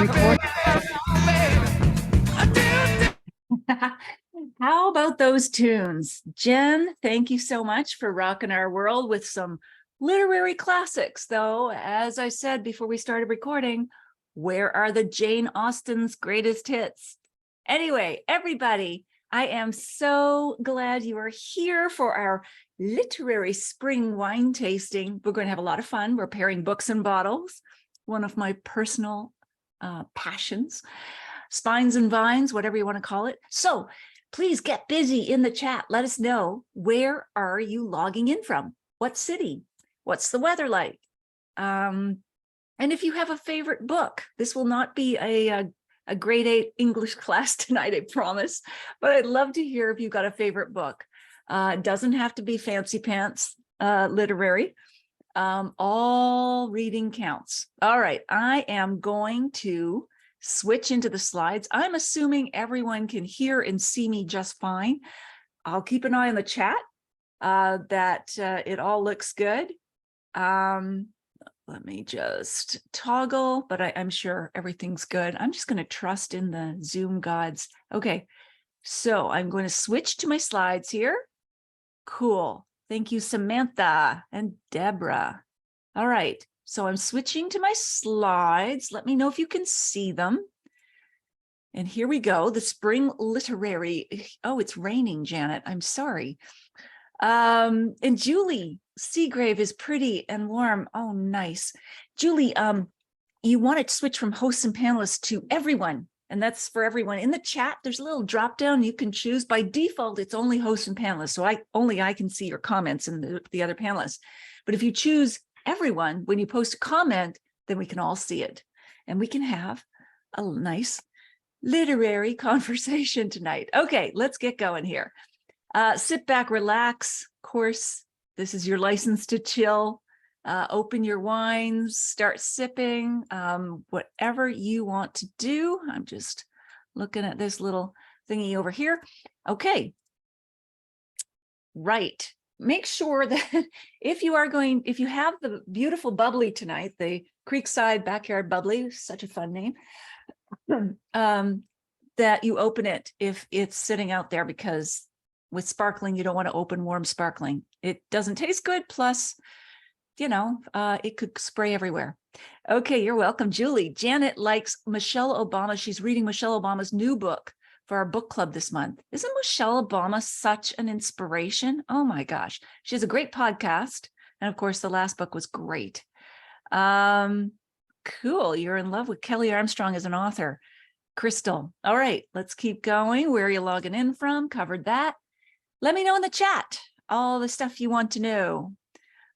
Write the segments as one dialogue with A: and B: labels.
A: Record. How about those tunes? Jen, thank you so much for rocking our world with some literary classics. Though, as I said before we started recording, where are the Jane Austen's greatest hits? Anyway, everybody, I am so glad you are here for our literary spring wine tasting. We're going to have a lot of fun. We're pairing books and bottles, one of my personal passions. Spines and vines, whatever you want to call it. So please get busy in the chat. Let us know, where are you logging in from? What city? What's the weather like? And if you have a favorite book, this will not be a grade 8 English class tonight, I promise. But I'd love to hear if you got a favorite book. It doesn't have to be fancy pants literary. All reading counts. All right, I am going to switch into the slides. I'm assuming everyone can hear and see me just fine. I'll keep an eye on the chat that it all looks good. Let me just toggle, but I'm sure everything's good. I'm just going to trust in the Zoom gods. Okay, so I'm going to switch to my slides here. Cool. Thank you, Samantha and Deborah. All right. So I'm switching to my slides. Let me know if you can see them. And here we go. The spring literary. Oh, it's raining, Janet. I'm sorry. And Julie Seagrave is pretty and warm. Oh, nice. Julie, you want to switch from hosts and panelists to everyone. And that's for everyone. In the chat, there's a little drop down you can choose. By default, it's only hosts and panelists. So only I can see your comments and the other panelists. But if you choose everyone, when you post a comment, then we can all see it. And we can have a nice literary conversation tonight. Okay, let's get going here. Sit back, relax. Of course, this is your license to chill. Open your wines, start sipping, whatever you want to do. I'm just looking at this little thingy over here. Okay. Right. Make sure that if you have the beautiful bubbly tonight, the Creekside Backyard Bubbly, such a fun name, that you open it if it's sitting out there, because with sparkling, you don't want to open warm sparkling. It doesn't taste good. Plus, you know, it could spray everywhere. Okay, you're welcome, Julie. Janet likes Michelle Obama. She's reading Michelle Obama's new book for our book club this month. Isn't Michelle Obama such an inspiration? Oh my gosh. She has a great podcast. And of course, the last book was great. Cool. You're in love with Kelly Armstrong as an author. Crystal. All right, let's keep going. Where are you logging in from? Covered that. Let me know in the chat all the stuff you want to know.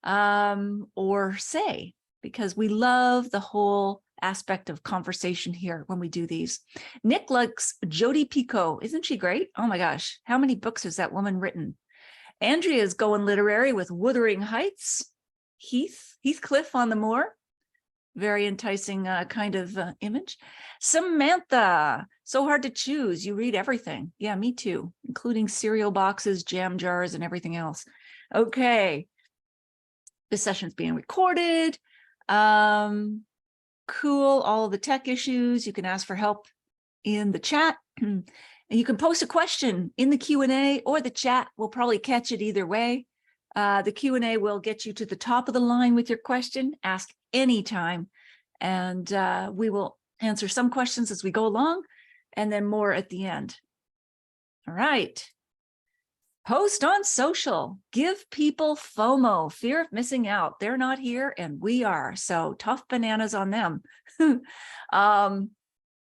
A: Or say, because we love the whole aspect of conversation here when we do these. Nick likes Jodi Picoult. Isn't she great? Oh my gosh. How many books has that woman written? Andrea's going literary with Wuthering Heights. Heathcliff on the Moor. Very enticing kind of image. Samantha, so hard to choose. You read everything. Yeah, me too, including cereal boxes, jam jars, and everything else. Okay. This session's being recorded. Cool. All the tech issues. You can ask for help in the chat. And you can post a question in the Q&A or the chat. We'll probably catch it either way. The Q&A will get you to the top of the line with your question. Ask anytime. And we will answer some questions as we go along, and then more at the end. All right. Post on social, give people FOMO, fear of missing out. They're not here and we are, so tough bananas on them. And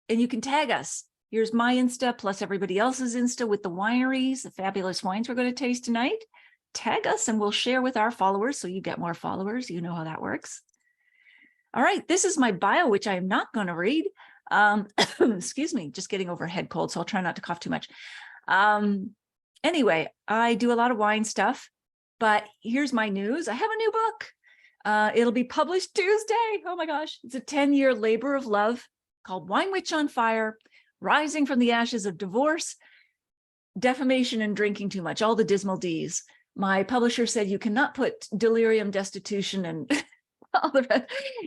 A: you can tag us. Here's my Insta plus everybody else's Insta with the wineries, the fabulous wines we're going to taste tonight. Tag us and we'll share with our followers so you get more followers. You know how that works. All right, this is my bio, which I am not going to read. Excuse me, just getting over a head cold, so I'll try not to cough too much. Anyway, I do a lot of wine stuff, but here's my news. I have a new book. It'll be published Tuesday. Oh my gosh. It's a 10-year labor of love called Wine Witch on Fire, Rising from the Ashes of Divorce, Defamation and Drinking Too Much, all the dismal Ds. My publisher said you cannot put delirium, destitution, and all the rest.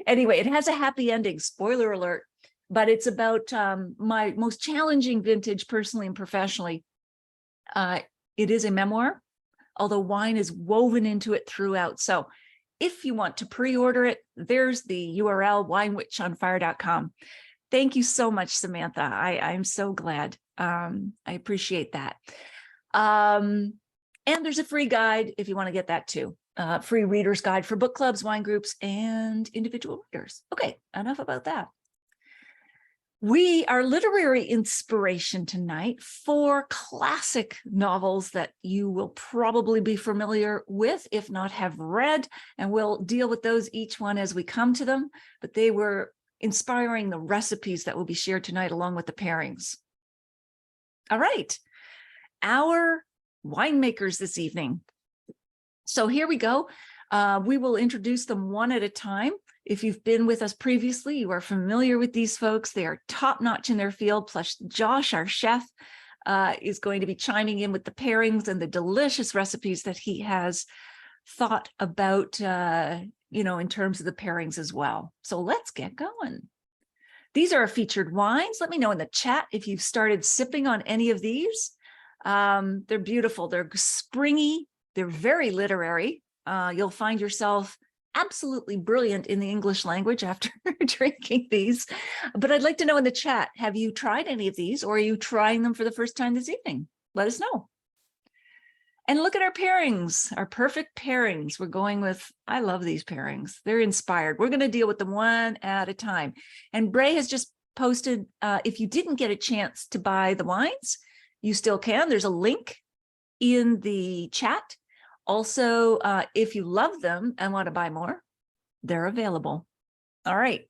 A: Anyway, it has a happy ending. Spoiler alert. but it's about my most challenging vintage personally and professionally. It is a memoir, although wine is woven into it throughout. So if you want to pre-order it, there's the URL, winewitchonfire.com. Thank you so much, Samantha. I'm so glad. I appreciate that. And there's a free guide if you want to get that too. Free reader's guide for book clubs, wine groups, and individual readers. Okay, enough about that. We are literary inspiration tonight for classic novels that you will probably be familiar with, if not have read, and we'll deal with those each one as we come to them. But they were inspiring the recipes that will be shared tonight along with the pairings. All right, our winemakers this evening. So here we go. We will introduce them one at a time. If you've been with us previously, you are familiar with these folks. They are top-notch in their field. Plus, Josh, our chef, is going to be chiming in with the pairings and the delicious recipes that he has thought about, in terms of the pairings as well. So let's get going. These are our featured wines. Let me know in the chat if you've started sipping on any of these. They're beautiful. They're springy. They're very literary. You'll find yourself absolutely brilliant in the English language after drinking these. But I'd like to know in the chat, have you tried any of these, or are you trying them for the first time this evening? Let us know. And look at our pairings, our perfect pairings. We're going with, I love these pairings. They're inspired. We're going to deal with them one at a time. And Bray has just posted, if you didn't get a chance to buy the wines, you still can. There's a link in the chat. Also, if you love them and want to buy more, they're available. All right.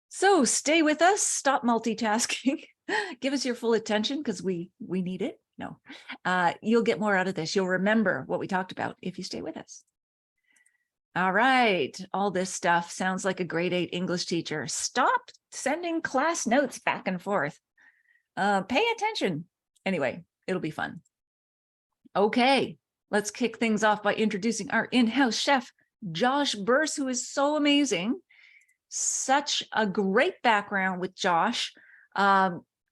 A: So stay with us, stop multitasking, give us your full attention because we need it. No, you'll get more out of this. You'll remember what we talked about if you stay with us. All right. All this stuff sounds like a grade 8 English teacher. Stop sending class notes back and forth. Pay attention. Anyway, it'll be fun. Okay, let's kick things off by introducing our in-house chef, Josh Burse, who is so amazing. Such a great background with Josh.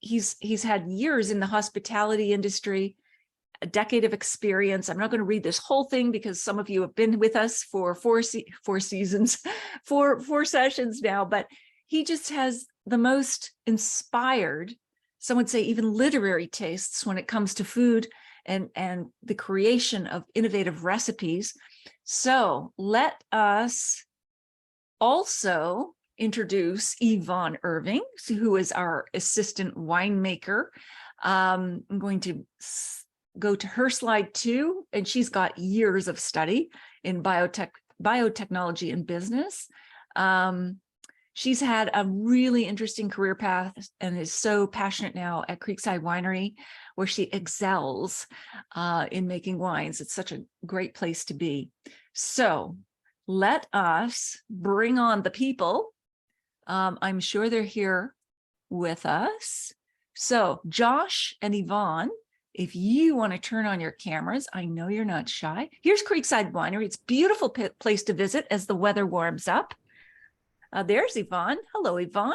A: He's had years in the hospitality industry, a decade of experience. I'm not going to read this whole thing because some of you have been with us for four seasons, four sessions now, but he just has the most inspired, some would say even literary tastes when it comes to food and the creation of innovative recipes. So let us also introduce Yvonne Irving, who is our assistant winemaker. I'm going to go to her slide 2, and she's got years of study in biotechnology and business. She's had a really interesting career path and is so passionate now at Creekside Winery, where she excels in making wines. It's such a great place to be. So let us bring on the people. I'm sure they're here with us. So Josh and Yvonne, if you want to turn on your cameras, I know you're not shy. Here's Creekside Winery. It's a beautiful place to visit as the weather warms up. There's Yvonne. Hello, Yvonne.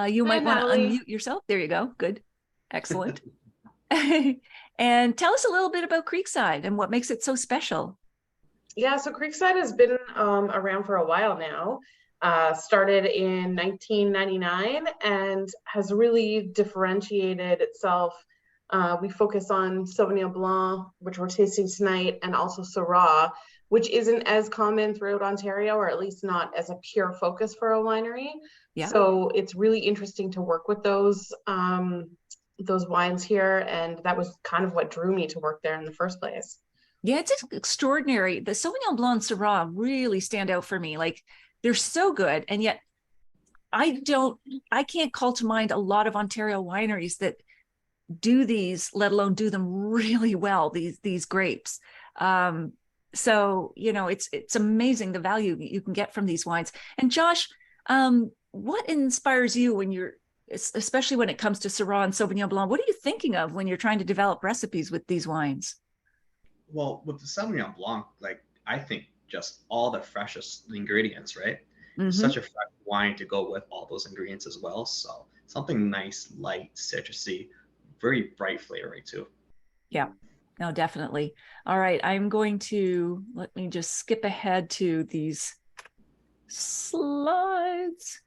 A: You might want to unmute yourself. There you go. Good. Excellent. And tell us a little bit about Creekside and what makes it so special.
B: Yeah, so Creekside has been around for a while now. Started in 1999 and has really differentiated itself. We focus on Sauvignon Blanc, which we're tasting tonight, and also Syrah, which isn't as common throughout Ontario, or at least not as a pure focus for a winery. Yeah. So it's really interesting to work with those wines here, and that was kind of what drew me to work there in the first place.
A: Yeah, it's extraordinary. The Sauvignon Blanc and Syrah really stand out for me. Like, they're so good, and yet I can't call to mind a lot of Ontario wineries that do these, let alone do them really well, these grapes. So, it's amazing the value you can get from these wines. And Josh, what inspires you when you're, especially when it comes to Syrah and Sauvignon Blanc, what are you thinking of when you're trying to develop recipes with these wines?
C: Well, with the Sauvignon Blanc, I think just all the freshest ingredients, right? Mm-hmm. Such a fresh wine to go with all those ingredients as well. So something nice, light, citrusy, very bright flavoring too.
A: Yeah, no, definitely. All right, I'm going to, let me just skip ahead to these slides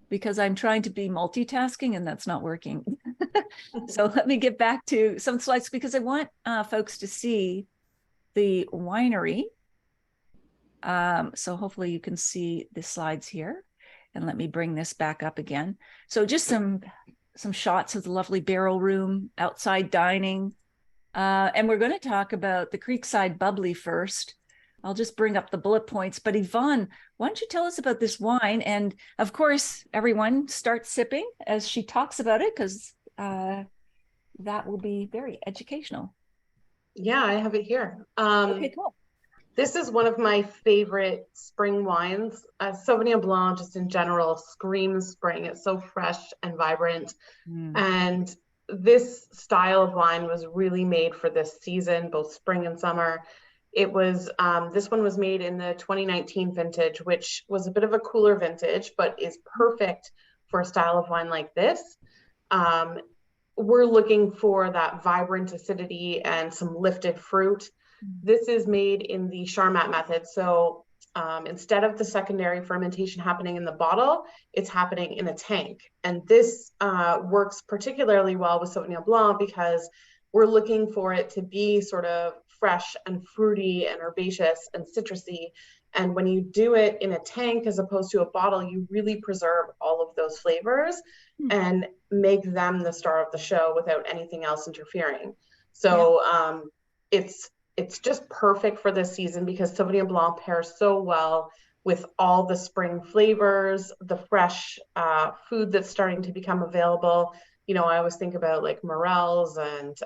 A: because I'm trying to be multitasking and that's not working. So let me get back to some slides because I want folks to see the winery. So hopefully you can see the slides here. And let me bring this back up again. So just some shots of the lovely barrel room, outside dining. And we're going to talk about the Creekside Bubbly first. I'll just bring up the bullet points. But Yvonne, why don't you tell us about this wine? And of course, everyone start sipping as she talks about it, because that will be very educational.
B: Yeah, I have it here.
A: Okay, cool.
B: This is one of my favorite spring wines. Sauvignon Blanc, just in general, screams spring. It's so fresh and vibrant. And this style of wine was really made for this season, both spring and summer. It was, this one was made in the 2019 vintage, which was a bit of a cooler vintage, but is perfect for a style of wine like this. We're looking for that vibrant acidity and some lifted fruit. This is made in the Charmat method. So instead of the secondary fermentation happening in the bottle, it's happening in a tank. And this works particularly well with Sauvignon Blanc because we're looking for it to be sort of fresh and fruity and herbaceous and citrusy. And when you do it in a tank as opposed to a bottle, you really preserve all of those flavors and make them the star of the show without anything else interfering. So it's just perfect for this season because Sauvignon Blanc pairs so well with all the spring flavors, the fresh food that's starting to become available. You know, I always think about like morels and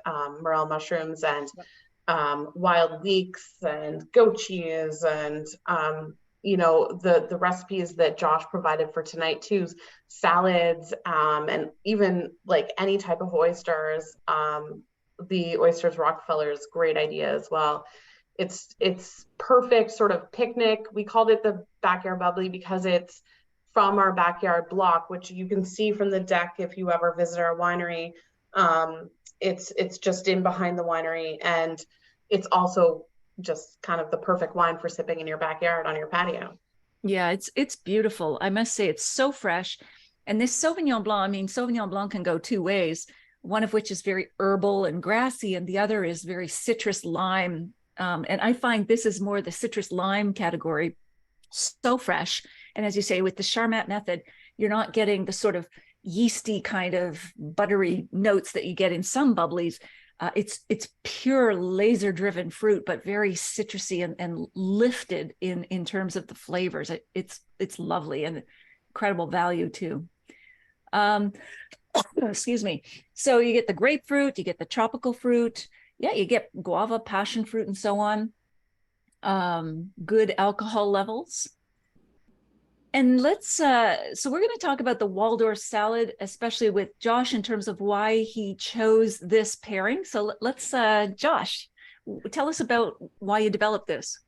B: morel mushrooms and wild leeks and goat cheese and you know, the recipes that Josh provided for tonight too, salads and even like any type of oysters. The Oysters Rockefeller's great idea as well. It's perfect sort of picnic. We called it the backyard bubbly because it's from our backyard block, which you can see from the deck if you ever visit our winery. It's just in behind the winery, and it's also just kind of the perfect wine for sipping in your backyard on your patio.
A: Yeah, it's beautiful. I must say it's so fresh. And this Sauvignon Blanc, I mean, Sauvignon Blanc can go two ways, one of which is very herbal and grassy, and the other is very citrus lime. And I find this is more the citrus lime category, so fresh. And as you say, with the Charmat method, you're not getting the sort of yeasty kind of buttery notes that you get in some bubblies. It's pure laser driven fruit, but very citrusy and lifted in terms of the flavors. It's lovely and incredible value too. Excuse me. So you get the grapefruit, you get the tropical fruit. Yeah, you get guava, passion fruit, and so on. Good alcohol levels. And let's, so we're going to talk about the Waldorf salad, especially with Josh in terms of why he chose this pairing. So let's, Josh, tell us about why you developed this.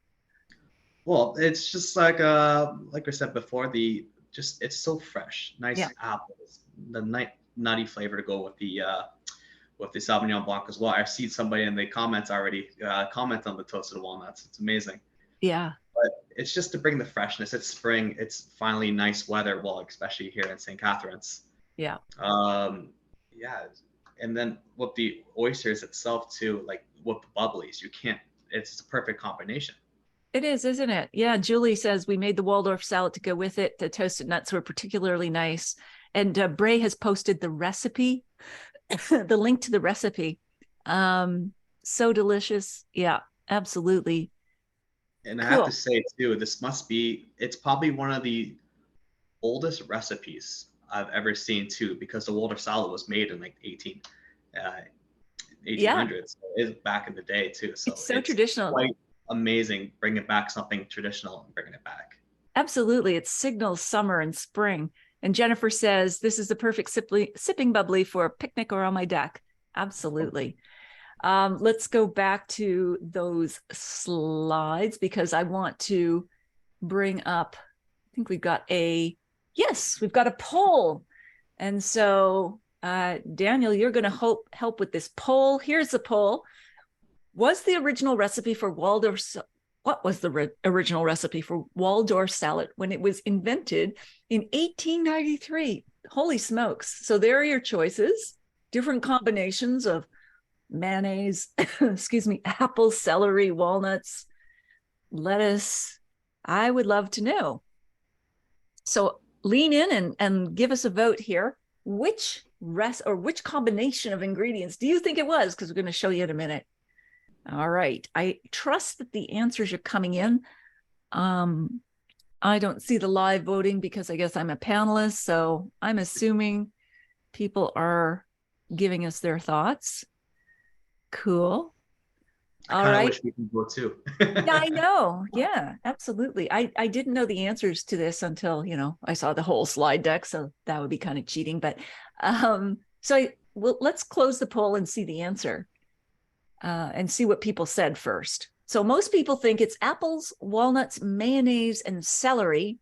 C: Well, it's just like I said before, it's so fresh, nice apples, the nutty flavor to go with the Sauvignon Blanc as well. I've seen somebody in the comments already comment on the toasted walnuts. It's amazing.
A: Yeah.
C: But it's just to bring the freshness. It's spring. It's finally nice weather. Well, especially here in St. Catharines.
A: Yeah.
C: Yeah. And then with the oysters itself too, like with the bubblies, it's a perfect combination.
A: It is, isn't it? Yeah. Julie says we made the Waldorf salad to go with it. The toasted nuts were particularly nice. And Bray has posted the recipe, the link to the recipe. So delicious. Yeah, absolutely.
C: And I have to say too, it's probably one of the oldest recipes I've ever seen too, because the Waldorf salad was made in like 1800s. It's back in the day too. So
A: it's so traditional.
C: Quite amazing bringing back something traditional and bringing it back.
A: Absolutely. It signals summer and spring. And Jennifer says, this is the perfect sipping bubbly for a picnic or on my deck. Absolutely. Let's go back to those slides because I want to bring up, I think we've got Yes, we've got a poll. And so, Daniel, you're going to help with this poll. Here's the poll. Was the original recipe for Waldorf, what was the original recipe for Waldorf salad when it was invented in 1893? Holy smokes. So there are your choices, different combinations of mayonnaise, excuse me, apples, celery, walnuts, lettuce. I would love to know. So lean in and give us a vote here. Which combination of ingredients do you think it was? Because we're going to show you in a minute. All right. I trust that the answers are coming in. I don't see the live voting because I guess I'm a panelist. So I'm assuming people are giving us their thoughts. Cool. All right.
C: I wish we could vote too.
A: Yeah, I know. Yeah, absolutely. I didn't know the answers to this until, I saw the whole slide deck. So that would be kind of cheating. But let's close the poll and see the answer and see what people said first. So most people think it's apples, walnuts, mayonnaise, and celery.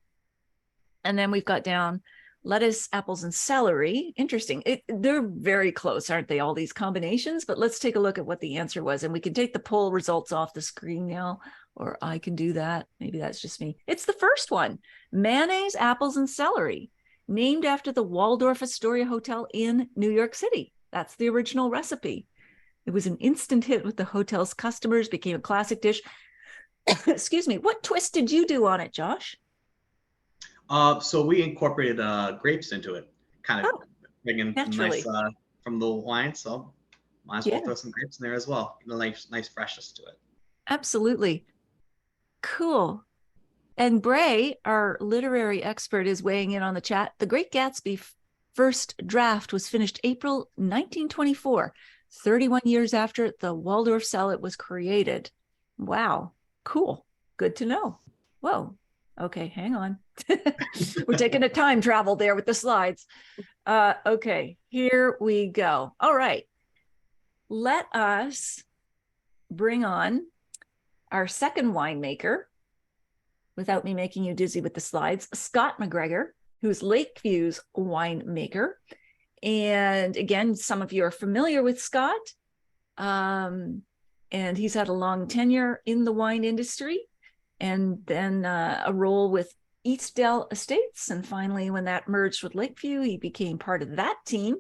A: And then we've got down lettuce, apples, and celery. Interesting. They're very close, aren't they? All these combinations, but let's take a look at what the answer was. And we can take the poll results off the screen now, or I can do that. Maybe that's just me. It's the first one, mayonnaise, apples, and celery, named after the Waldorf Astoria Hotel in New York City. That's the original recipe. It was an instant hit with the hotel's customers, became a classic dish. Excuse me. What twist did you do on it, Josh?
C: So we incorporated grapes into it, kind of bringing nice from the wine. So might as well throw some grapes in there as well. Nice freshness to it.
A: Absolutely. Cool. And Bray, our literary expert, is weighing in on the chat. The Great Gatsby first draft was finished April 1924, 31 years after the Waldorf salad was created. Wow. Cool. Good to know. Whoa. Okay, hang on. We're taking a time travel there with the slides. Okay, here we go. All right. Let us bring on our second winemaker, without me making you dizzy with the slides, Scott McGregor, who's Lakeview's winemaker. And again, some of you are familiar with Scott. And he's had a long tenure in the wine industry, and then a role with Eastdale Estates. And finally, when that merged with Lakeview, he became part of that team.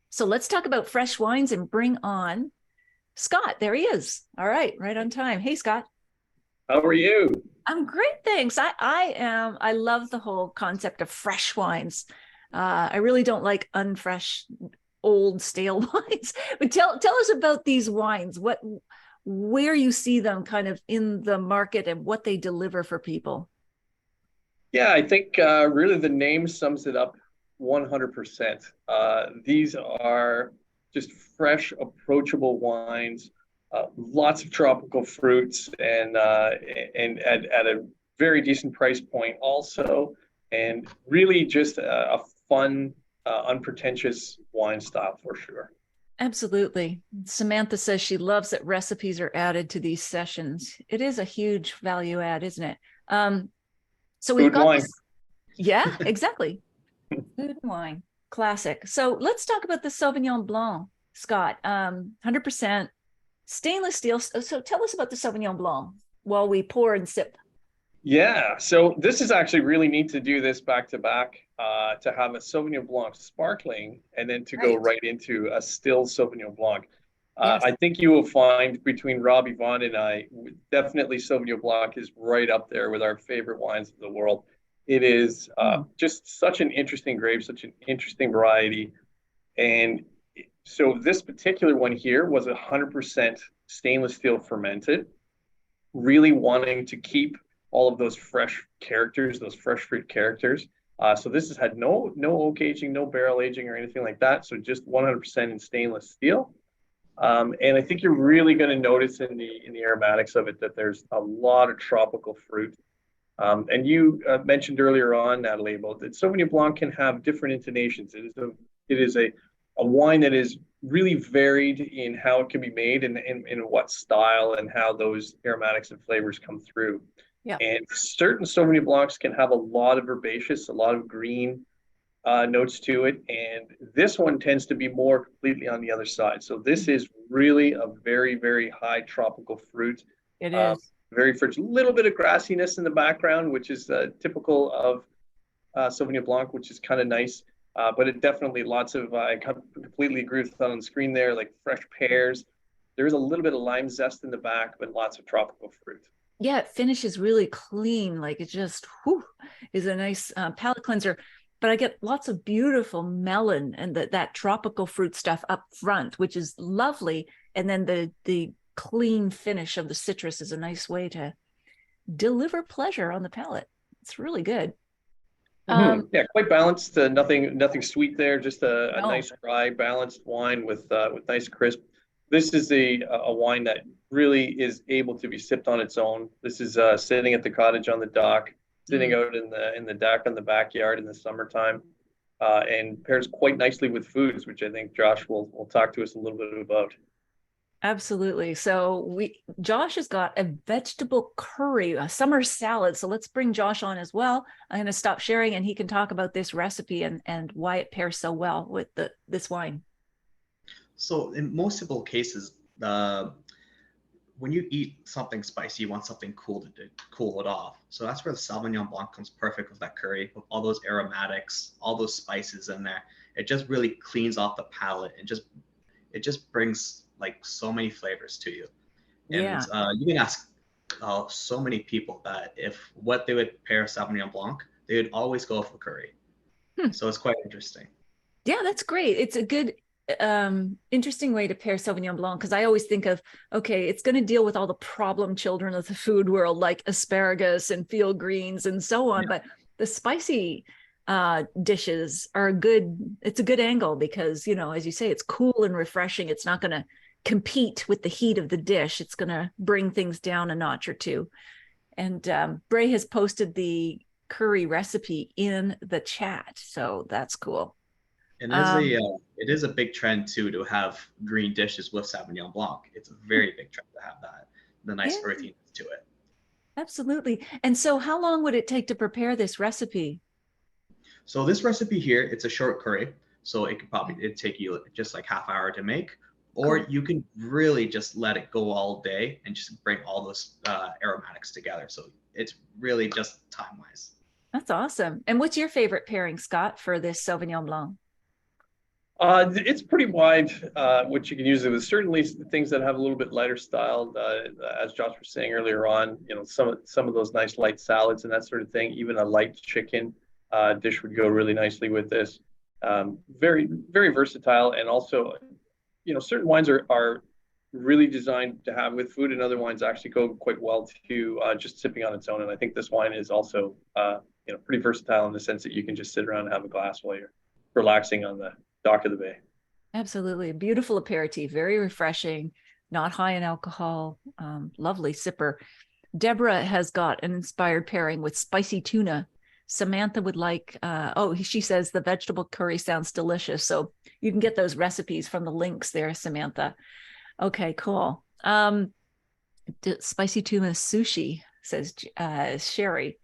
A: So let's talk about fresh wines and bring on Scott. There he is. All right, right on time. Hey, Scott.
D: How are you?
A: I'm great, thanks. I love the whole concept of fresh wines. I really don't like unfresh, old, stale wines. But tell us about these wines. Where you see them kind of in the market and what they deliver for people.
D: Yeah, I think really the name sums it up 100%. These are just fresh, approachable wines, lots of tropical fruits, and at a very decent price point also, and really just a fun, unpretentious wine style for sure.
A: Absolutely. Samantha says she loves that recipes are added to these sessions. It is a huge value add, isn't it? So we've got
D: wine.
A: This, yeah, exactly. Food and wine, classic. So let's talk about the Sauvignon Blanc, Scott. 100% stainless steel. So tell us about the Sauvignon Blanc while we pour and sip.
D: Yeah, so this is actually really neat to do this back to back, to have a Sauvignon Blanc sparkling and then to go right into a still Sauvignon Blanc.
A: Yes.
D: I think you will find between Rob, Yvonne, and I, definitely Sauvignon Blanc is right up there with our favorite wines of the world. It is just such an interesting grape, such an interesting variety. And so this particular one here was 100% stainless steel fermented, really wanting to keep all of those fresh characters, those fresh fruit characters. So this has had no oak aging, no barrel aging or anything like that. So just 100% in stainless steel. And I think you're really going to notice in the aromatics of it that there's a lot of tropical fruit. And you mentioned earlier on, Natalie, about that Sauvignon Blanc can have different intonations. It is a wine that is really varied in how it can be made and in what style and how those aromatics and flavors come through.
A: Yeah.
D: And certain Sauvignon Blancs can have a lot of herbaceous, a lot of green notes to it. And this one tends to be more completely on the other side. So this is really a very, very high tropical fruit.
A: It is.
D: Very fruit, a little bit of grassiness in the background, which is typical of Sauvignon Blanc, which is kind of nice. But it definitely lots of, I completely agree with that on the screen there, like fresh pears. There's a little bit of lime zest in the back, but lots of tropical fruit.
A: Yeah, it finishes really clean. Like it just is a nice palate cleanser. But I get lots of beautiful melon and that tropical fruit stuff up front, which is lovely. And then the clean finish of the citrus is a nice way to deliver pleasure on the palate. It's really good.
D: Yeah, quite balanced. Nothing sweet there. Just a
A: No.
D: nice dry, balanced wine with nice crisp. This is a wine that really is able to be sipped on its own. This is sitting at the cottage on the dock, sitting out in the deck on the backyard in the summertime, and pairs quite nicely with foods, which I think Josh will talk to us a little bit about.
A: Absolutely. So Josh has got a vegetable curry, a summer salad. So let's bring Josh on as well. I'm going to stop sharing and he can talk about this recipe and why it pairs so well with this wine.
C: So in most simple cases, when you eat something spicy, you want something cool to cool it off. So that's where the Sauvignon Blanc comes perfect with that curry, with all those aromatics, all those spices in there. It just really cleans off the palate and it just brings like so many flavors to you. And you can ask so many people that if what they would pair Sauvignon Blanc, they would always go for curry. So it's quite interesting.
A: Yeah, that's great. It's a good interesting way to pair Sauvignon Blanc, because I always think of, okay, it's going to deal with all the problem children of the food world like asparagus and field greens and so on, but the spicy dishes are it's a good angle because, as you say, it's cool and refreshing. It's not going to compete with the heat of the dish. It's going to bring things down a notch or two. And Bray has posted the curry recipe in the chat, so that's cool.
C: And it is a big trend too to have green dishes with Sauvignon Blanc. It's a very big trend to have that, the nice earthiness to it.
A: Absolutely. And so how long would it take to prepare this recipe?
C: So this recipe here, it's a short curry. So it'd take you just like half hour to make, or you can really just let it go all day and just bring all those aromatics together. So it's really just time-wise.
A: That's awesome. And what's your favorite pairing, Scott, for this Sauvignon Blanc?
D: It's pretty wide, what you can use it with. Certainly things that have a little bit lighter style, as Josh was saying earlier on, some of those nice light salads and that sort of thing. Even a light chicken dish would go really nicely with this. Very, very versatile. And also, certain wines are really designed to have with food, and other wines actually go quite well to just sipping on its own. And I think this wine is also, pretty versatile in the sense that you can just sit around and have a glass while you're relaxing on the dock of the bay.
A: Absolutely. Beautiful aperitif, very refreshing, not high in alcohol, lovely sipper. Deborah has got an inspired pairing with spicy tuna. Samantha would like, she says the vegetable curry sounds delicious. So you can get those recipes from the links there, Samantha. Okay, cool. Spicy tuna sushi, says Sherry.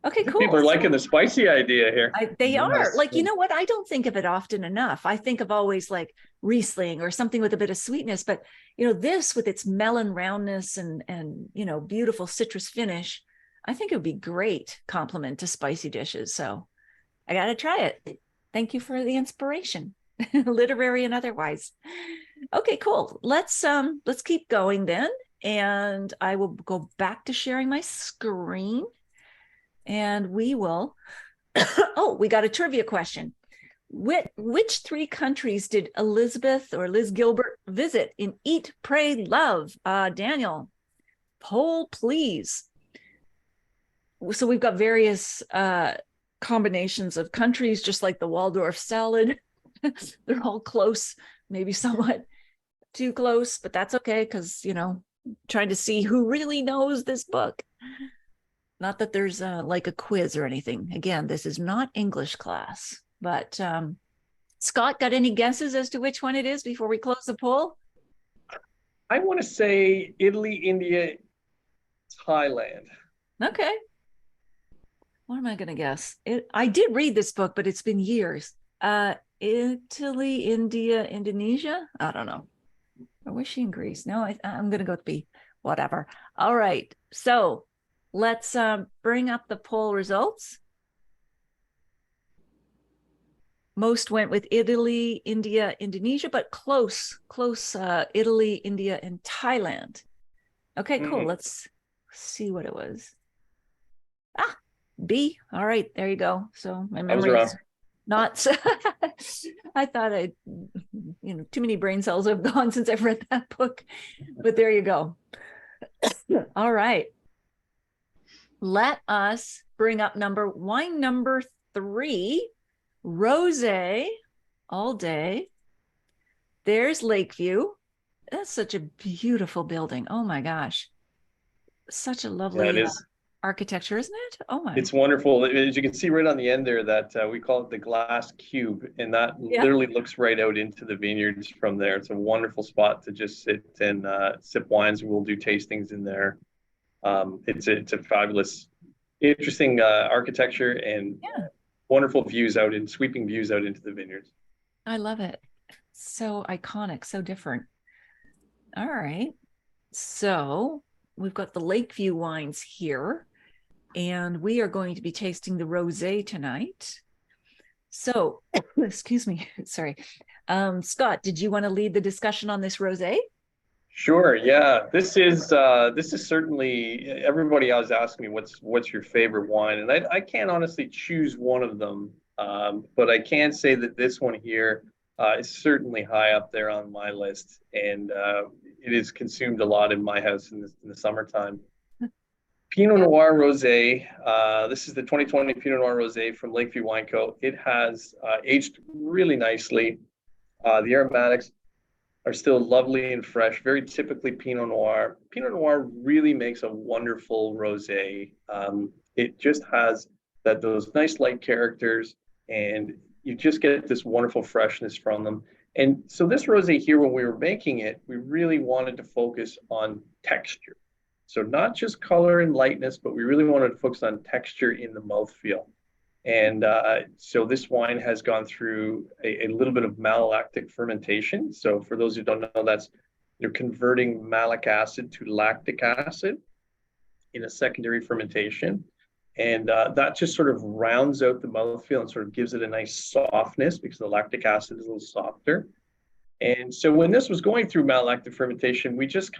A: Okay, cool.
D: People are liking the spicy idea here.
A: They are. Like, you know what? I don't think of it often enough. I think of always like Riesling or something with a bit of sweetness, but this with its melon roundness and beautiful citrus finish, I think it would be great complement to spicy dishes. So I got to try it. Thank you for the inspiration, literary and otherwise. Okay, cool. Let's keep going then. And I will go back to sharing my screen. And we will, we got a trivia question. Which 3 countries did Elizabeth or Liz Gilbert visit in Eat, Pray, Love? Daniel, poll please. So we've got various combinations of countries, just like the Waldorf salad. They're all close, maybe somewhat too close, but that's okay because, trying to see who really knows this book. Not that there's like a quiz or anything. Again, this is not English class, but Scott, got any guesses as to which one it is before we close the poll?
D: I want to say Italy, India, Thailand.
A: Okay. What am I going to guess? I did read this book, but it's been years. Italy, India, Indonesia. I don't know. Or was she in Greece? No, I'm going to go with B. Whatever. All right. So let's bring up the poll results. Most went with Italy, India, Indonesia, but close, Italy, India, and Thailand. Okay, cool. Let's see what it was. Ah, B. All right, there you go. So my memory is not. I thought too many brain cells have gone since I've read that book, but there you go. All right. Let us bring up wine number 3, Rosé, all day. There's Lakeview. That's such a beautiful building. Oh my gosh. Such a lovely architecture, isn't it? Oh my.
D: It's wonderful. As you can see right on the end there, that we call it the glass cube, and that literally looks right out into the vineyards from there. It's a wonderful spot to just sit and sip wines. We'll do tastings in there. It's a fabulous, interesting architecture and wonderful views sweeping views out into the vineyards.
A: I love it. So iconic, so different. All right. So we've got the Lakeview wines here, and we are going to be tasting the rosé tonight. So, excuse me, sorry. Scott, did you want to lead the discussion on this rosé?
D: Sure. Yeah. This is certainly, everybody always asking me what's your favorite wine, and I can't honestly choose one of them, but I can say that this one here is certainly high up there on my list, and it is consumed a lot in my house in the summertime. Pinot Noir Rosé. This is the 2020 Pinot Noir Rosé from Lakeview Wine Co. It has aged really nicely. The aromatics are still lovely and fresh, very typically Pinot Noir. Pinot Noir really makes a wonderful rosé. It just has those nice light characters, and you just get this wonderful freshness from them. And so this rosé here, when we were making it, we really wanted to focus on texture. So not just color and lightness, but we really wanted to focus on texture in the mouthfeel. And so this wine has gone through a little bit of malolactic fermentation. So for those who don't know, that's you're converting malic acid to lactic acid in a secondary fermentation. And that just sort of rounds out the mouthfeel and sort of gives it a nice softness because the lactic acid is a little softer. And so when this was going through malolactic fermentation, we just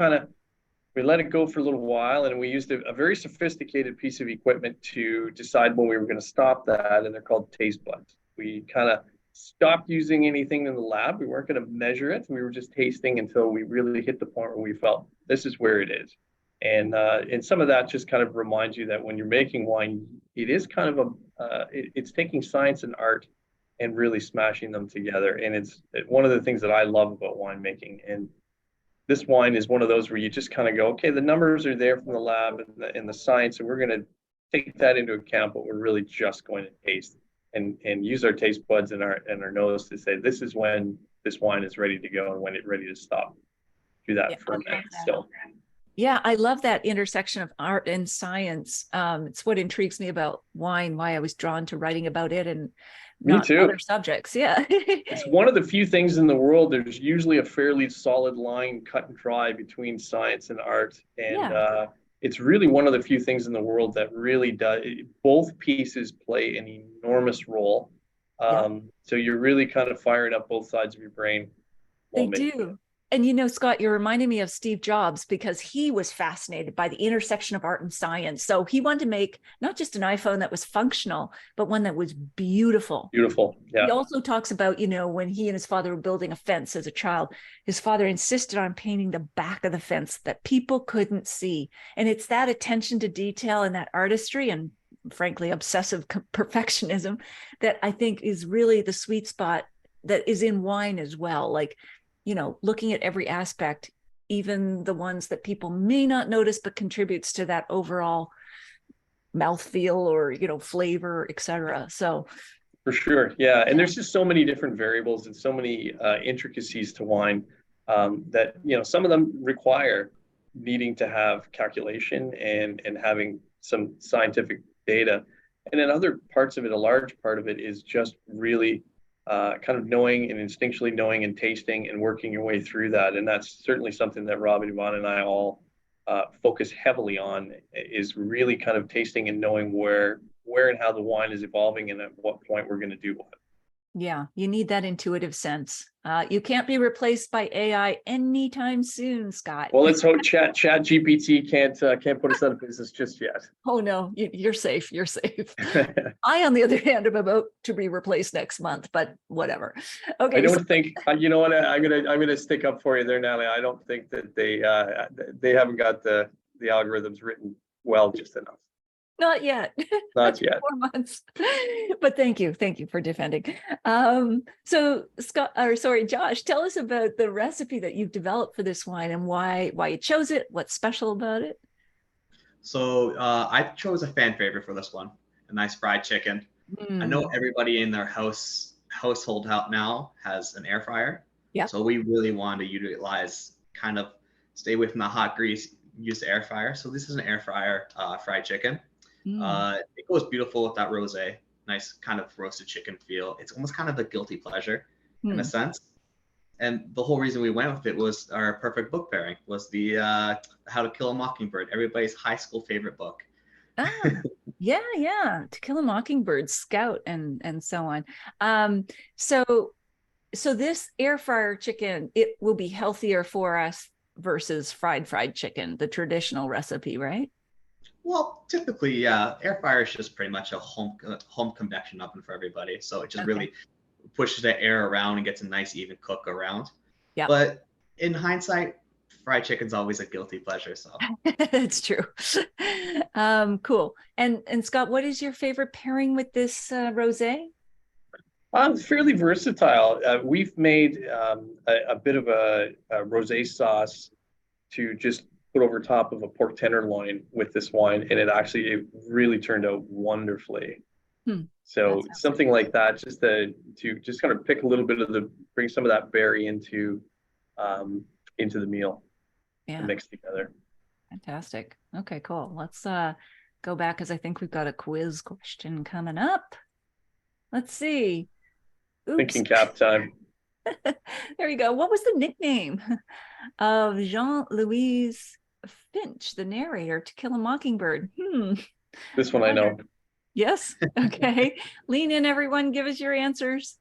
D: we let it go for a little while, and we used a very sophisticated piece of equipment to decide when we were going to stop that, and they're called taste buds. We kind of stopped using anything in the lab. We weren't going to measure it. We were just tasting until we really hit the point where we felt this is where it is. And some of that just kind of reminds you that when you're making wine, it is kind of it's taking science and art and really smashing them together. And it's one of the things that I love about winemaking. And this wine is one of those where you just kind of go, okay, the numbers are there from the lab and the science, and we're going to take that into account, but we're really just going to taste and use our taste buds and our nose to say, this is when this wine is ready to go and when it's ready to stop through that ferment. So.
A: Yeah, I love that intersection of art and science. It's what intrigues me about wine, why I was drawn to writing about it and not other subjects. Yeah.
D: It's one of the few things in the world, there's usually a fairly solid line cut and dry between science and art. And it's really one of the few things in the world that really does, both pieces play an enormous role. So you're really kind of firing up both sides of your brain.
A: They do. And Scott, you're reminding me of Steve Jobs because he was fascinated by the intersection of art and science. So he wanted to make not just an iPhone that was functional, but one that was beautiful.
D: Beautiful. Yeah.
A: He also talks about, when he and his father were building a fence as a child, his father insisted on painting the back of the fence that people couldn't see. And it's that attention to detail and that artistry and frankly, obsessive perfectionism that I think is really the sweet spot that is in wine as well. Like, looking at every aspect, even the ones that people may not notice, but contributes to that overall mouthfeel or, flavor, etc. So
D: for sure. Yeah. And there's just so many different variables and so many intricacies to wine that, some of them require needing to have calculation and having some scientific data. And then other parts of it, a large part of it is just really kind of knowing and instinctually knowing and tasting and working your way through that. And that's certainly something that Rob and Yvonne and I all focus heavily on, is really kind of tasting and knowing where and how the wine is evolving and at what point we're going to do what.
A: Yeah, you need that intuitive sense. You can't be replaced by AI anytime soon, Scott.
D: Well, let's hope Chat GPT can't put us out of business just yet.
A: Oh no, you're safe. You're safe. I, on the other hand, am about to be replaced next month, but whatever. Okay.
D: I don't think you know what, I'm gonna stick up for you there, Natalie. I don't think that they haven't got the algorithms written well just enough.
A: Not yet.
D: Not yet.
A: 4 months. But thank you for defending. So Josh, tell us about the recipe that you've developed for this wine and why you chose it. What's special about it?
C: So I chose a fan favorite for this one, a nice fried chicken. I know everybody in their household now has an air fryer.
A: Yeah.
C: So we really wanted to utilize, kind of stay away from the hot grease, use the air fryer. So this is an air fryer fried chicken. It goes beautiful with that rosé, nice kind of roasted chicken feel. It's almost kind of a guilty pleasure in a sense. And the whole reason we went with it was our perfect book pairing, was the How to Kill a Mockingbird, everybody's high school favorite book.
A: Yeah. To Kill a Mockingbird, Scout, and so on. So this air fryer chicken, it will be healthier for us versus fried chicken, the traditional recipe, right?
C: Well, typically, yeah, air fryer is just pretty much a home convection oven for everybody. So it just really pushes the air around and gets a nice even cook around. Yeah. But in hindsight, fried chicken's always a guilty pleasure. So
A: it's true. Cool. And Scott, what is your favorite pairing with this rosé?
D: Fairly versatile. We've made a bit of a rosé sauce to just put over top of a pork tenderloin with this wine, and it really turned out wonderfully. So something like that, just to just kind of pick a little bit of bring some of that berry into the meal, and mix together.
A: Fantastic. Okay, cool. Let's go back, because I think we've got a quiz question coming up. Let's see. Oops.
D: Thinking cap time.
A: There you go. What was the nickname of Jean-Louis Finch, the narrator, To Kill a Mockingbird?
D: This one I know.
A: Yes. Okay. Lean in, everyone. Give us your answers.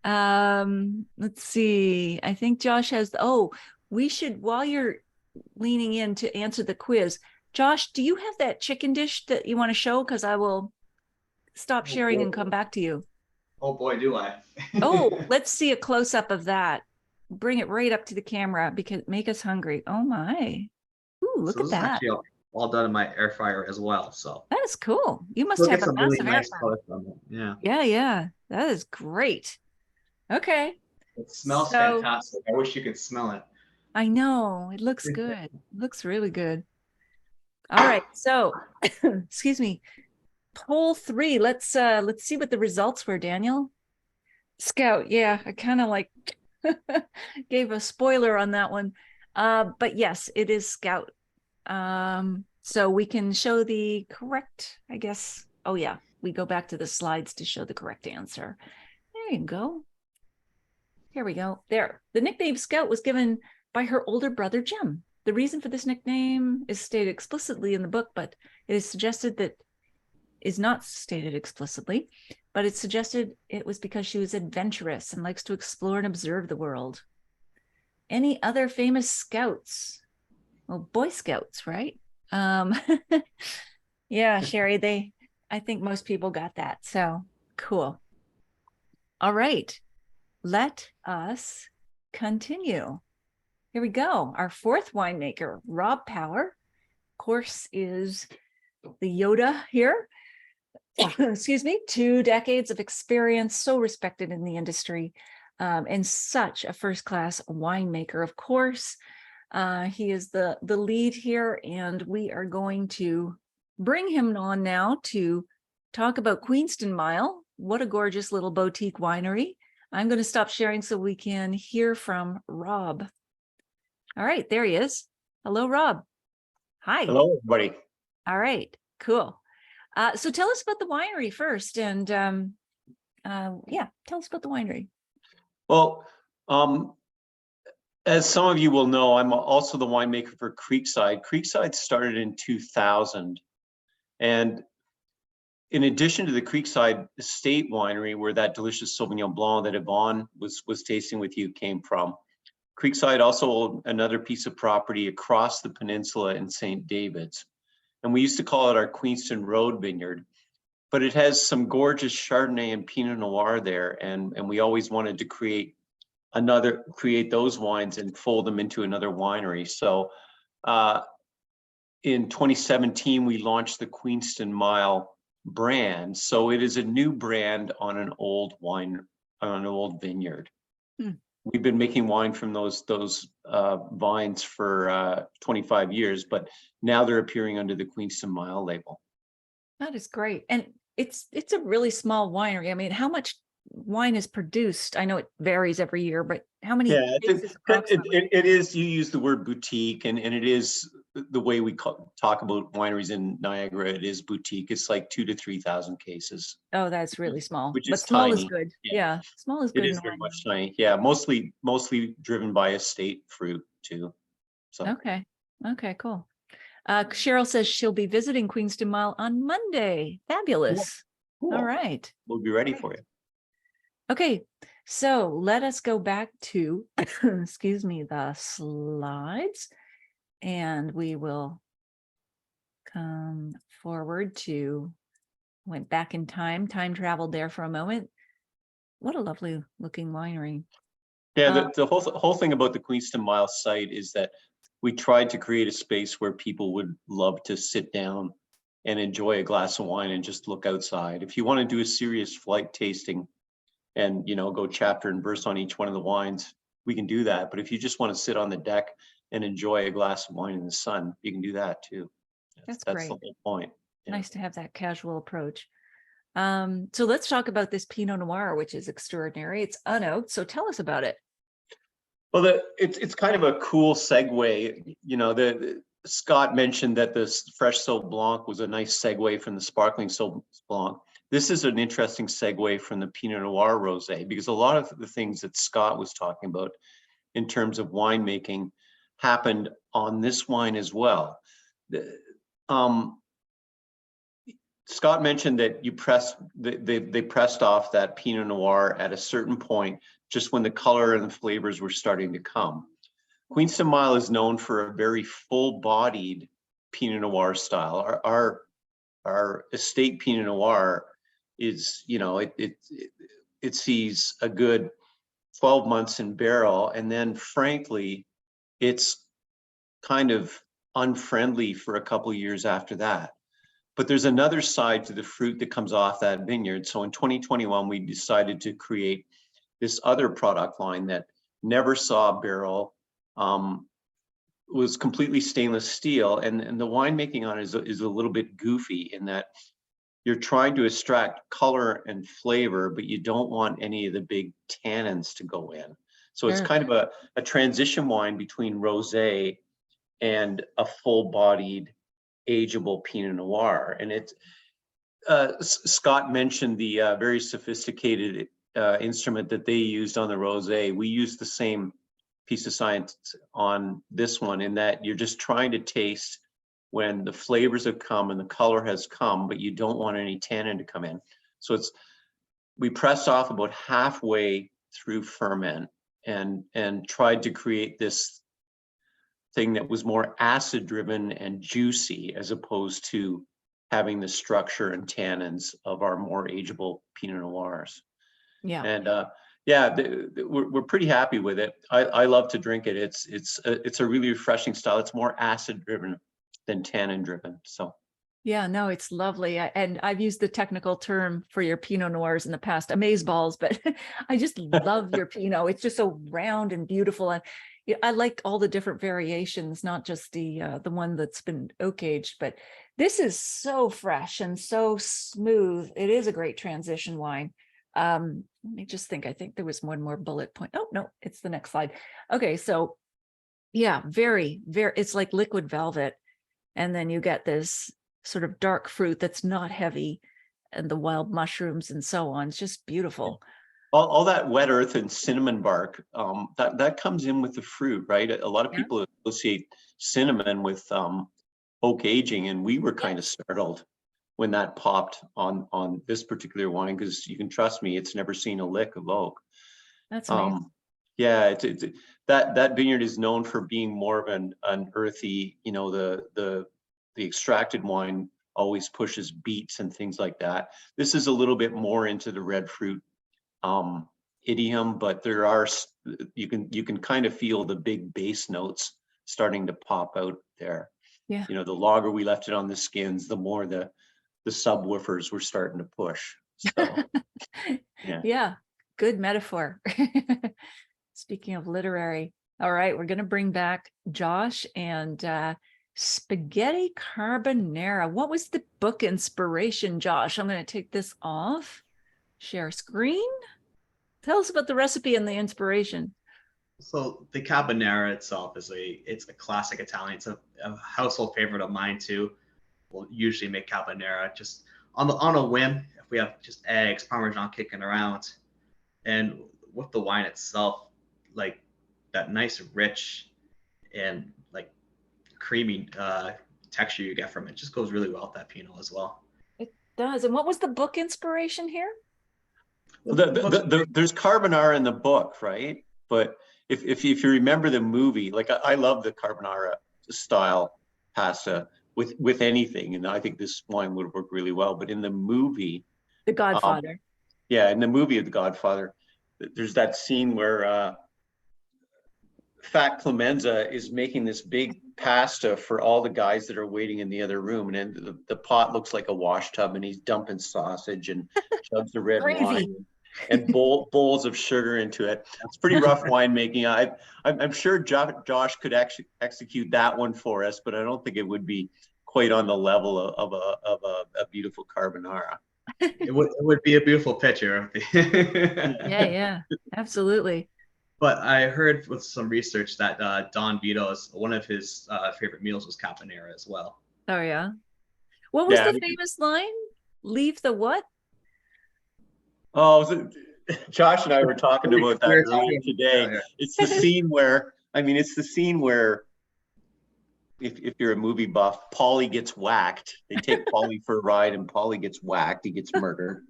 A: Let's see. I think Josh has. We should, while you're leaning in to answer the quiz, Josh, do you have that chicken dish that you want to show? Because I will stop sharing and come back to you.
C: Oh boy, do I.
A: Let's see a close-up of that. Bring it right up to the camera, because make us hungry. Oh my. Ooh, look at that.
C: Actually all done in my air fryer as well. So
A: that is cool. You must have a massive air fryer. Yeah. That is great. Okay.
C: It smells fantastic. I wish you could smell it.
A: I know. It looks good. It looks really good. All right. So, excuse me. Poll 3. Let's see what the results were, Daniel. Scout. Yeah, I kind of like gave a spoiler on that one. But yes, it is Scout. So we can show the correct, I guess. Oh yeah, we go back to the slides to show the correct answer. There you go. Here we go. There. The nickname Scout was given by her older brother, Jim. The reason for this nickname is stated explicitly in the book, but it is suggested that is not stated explicitly, but it's suggested it was because she was adventurous and likes to explore and observe the world. Any other famous scouts? Well, Boy Scouts, right? Yeah, Sherry, I think most people got that. So cool. All right, let us continue. Here we go. Our fourth winemaker, Rob Power, of course, is the Yoda here. Excuse me. 2 decades of experience, so respected in the industry, and such a first-class winemaker. Of course, he is the lead here, and we are going to bring him on now to talk about Queenston Mile. What a gorgeous little boutique winery. I'm going to stop sharing so we can hear from Rob. All right, there he is. Hello, Rob. Hi.
E: Hello, everybody.
A: All right, cool. So tell us about the winery first, and yeah, tell us about the winery.
E: Well, as some of you will know, I'm also the winemaker for Creekside. Creekside started in 2000. And in addition to the Creekside Estate Winery, where that delicious Sauvignon Blanc that Yvonne was tasting with you came from, Creekside also owned another piece of property across the peninsula in St. David's. And we used to call it our Queenston Road Vineyard. But it has some gorgeous Chardonnay and Pinot Noir there. And we always wanted to create those wines and fold them into another winery. So in 2017, we launched the Queenston Mile brand. So it is a new brand on an old vineyard. We've been making wine from those vines for 25 years, but now they're appearing under the Queenston Mile label.
A: That is great. And it's a really small winery. I mean, how much wine is produced? I know it varies every year, but how many?
E: Yeah,
A: cases approximately?
E: it is, you use the word boutique, and it is the way we talk about wineries in Niagara. It is boutique. It's like 2,000 to 3,000 cases.
A: Oh, that's really small.
E: Which
A: But
E: is
A: small is
E: tiny.
A: good.
E: Yeah.
A: Yeah, small is good.
E: It is
A: in
E: very
A: wine.
E: much tiny. Yeah, mostly driven by estate fruit too. So
A: Okay, cool. Cheryl says she'll be visiting Queenston Mile on Monday. Fabulous.
E: cool.
A: All right.
E: We'll be ready for you.
A: Okay, so let us go back to, excuse me, the slides, and we will come forward to, went back in time traveled there for a moment. What a lovely looking winery.
E: Yeah, the whole thing about the Queenston Mile site is that we tried to create a space where people would love to sit down and enjoy a glass of wine and just look outside. If you want to do a serious flight tasting and, you know, go chapter and verse on each one of the wines, we can do that. But if you just want to sit on the deck and enjoy a glass of wine in the sun, you can do that too.
A: That's
E: the
A: great.
E: whole point. Yeah.
A: Nice to have that casual approach. So let's talk about this Pinot Noir, which is extraordinary. It's unoaked. So tell us about it.
E: Well, it's kind of a cool segue. You know, Scott mentioned that this fresh Sauv Blanc was a nice segue from the Sparkling Sauvignon Blanc. This is an interesting segue from the Pinot Noir Rose, because a lot of the things that Scott was talking about in terms of winemaking happened on this wine as well. Scott mentioned that they pressed off that Pinot Noir at a certain point, just when the color and the flavors were starting to come. Queenston Mile is known for a very full-bodied Pinot Noir style. Our estate Pinot Noir is, you know, it sees a good 12 months in barrel, and then frankly, it's kind of unfriendly for a couple of years after that. But there's another side to the fruit that comes off that vineyard. So in 2021, we decided to create this other product line that never saw a barrel, was completely stainless steel, and the winemaking on it is a little bit goofy in that you're trying to extract color and flavor, but you don't want any of the big tannins to go in. So it's kind of a transition wine between rosé and a full-bodied ageable Pinot Noir. And it's Scott mentioned the very sophisticated instrument that they used on the rosé. We used the same piece of science on this one, in that you're just trying to taste when the flavors have come and the color has come, but you don't want any tannin to come in. So we pressed off about halfway through ferment and tried to create this thing that was more acid driven and juicy, as opposed to having the structure and tannins of our more ageable Pinot Noirs.
A: Yeah.
E: And we're pretty happy with it. I love to drink it. It's a really refreshing style. It's more acid driven than tannin driven. So
A: Yeah, no, it's lovely. And I've used the technical term for your Pinot Noirs in the past, amazeballs, but I just love your Pinot. It's just so round and beautiful. And I like all the different variations, not just the one that's been oak aged, but this is so fresh and so smooth. It is a great transition wine. Let me just think. I think there was one more bullet point. Oh, no, it's the next slide. Okay, so yeah, very, very, it's like liquid velvet. And then you get this sort of dark fruit that's not heavy, and the wild mushrooms and so on. It's just beautiful.
E: All that wet earth and cinnamon bark, that comes in with the fruit, right? A lot of
A: Yeah.
E: people associate cinnamon with oak aging, and we were kind of startled when that popped on this particular wine, because you can trust me, it's never seen a lick of oak.
A: That's amazing.
E: Yeah, it's that vineyard is known for being more of an earthy, you know, the extracted wine always pushes beets and things like that. This is a little bit more into the red fruit idiom, but there are, you can kind of feel the big bass notes starting to pop out there.
A: Yeah.
E: You know, the longer we left it on the skins, the more the subwoofers were starting to push. So yeah.
A: Yeah, good metaphor. Speaking of literary, all right, we're going to bring back Josh and spaghetti carbonara. What was the book inspiration, Josh? I'm going to take this off, share screen. Tell us about the recipe and the inspiration.
C: So the carbonara itself it's a classic Italian. It's a household favorite of mine too. We'll usually make carbonara just on a whim if we have just eggs, Parmesan kicking around, and with the wine itself, like that nice rich and like creamy texture you get from it just goes really well with that Pinot as well.
A: It does. And what was the book inspiration here?
E: There's carbonara in the book, right? But if you remember the movie, like I love the carbonara style pasta with anything, and I think this wine would work really well. But in the movie,
A: The Godfather.
E: in the movie of The Godfather, there's that scene where Fat Clemenza is making this big pasta for all the guys that are waiting in the other room, and then the pot looks like a wash tub, and he's dumping sausage and chugs the red wine and bowls of sugar into it. It's pretty rough winemaking. I'm sure Josh could actually execute that one for us, but I don't think it would be quite on the level of a beautiful carbonara.
C: It would be a beautiful picture.
A: Yeah, absolutely.
C: But I heard with some research that Don Vito's one of his favorite meals was carbonara as well.
A: Oh yeah. What was the famous line? Leave the what?
E: Oh, Josh and I were talking about that earlier today.
C: Yeah.
E: It's the scene where, if you're a movie buff, Paulie gets whacked. They take Paulie for a ride and Paulie gets whacked. He gets murdered.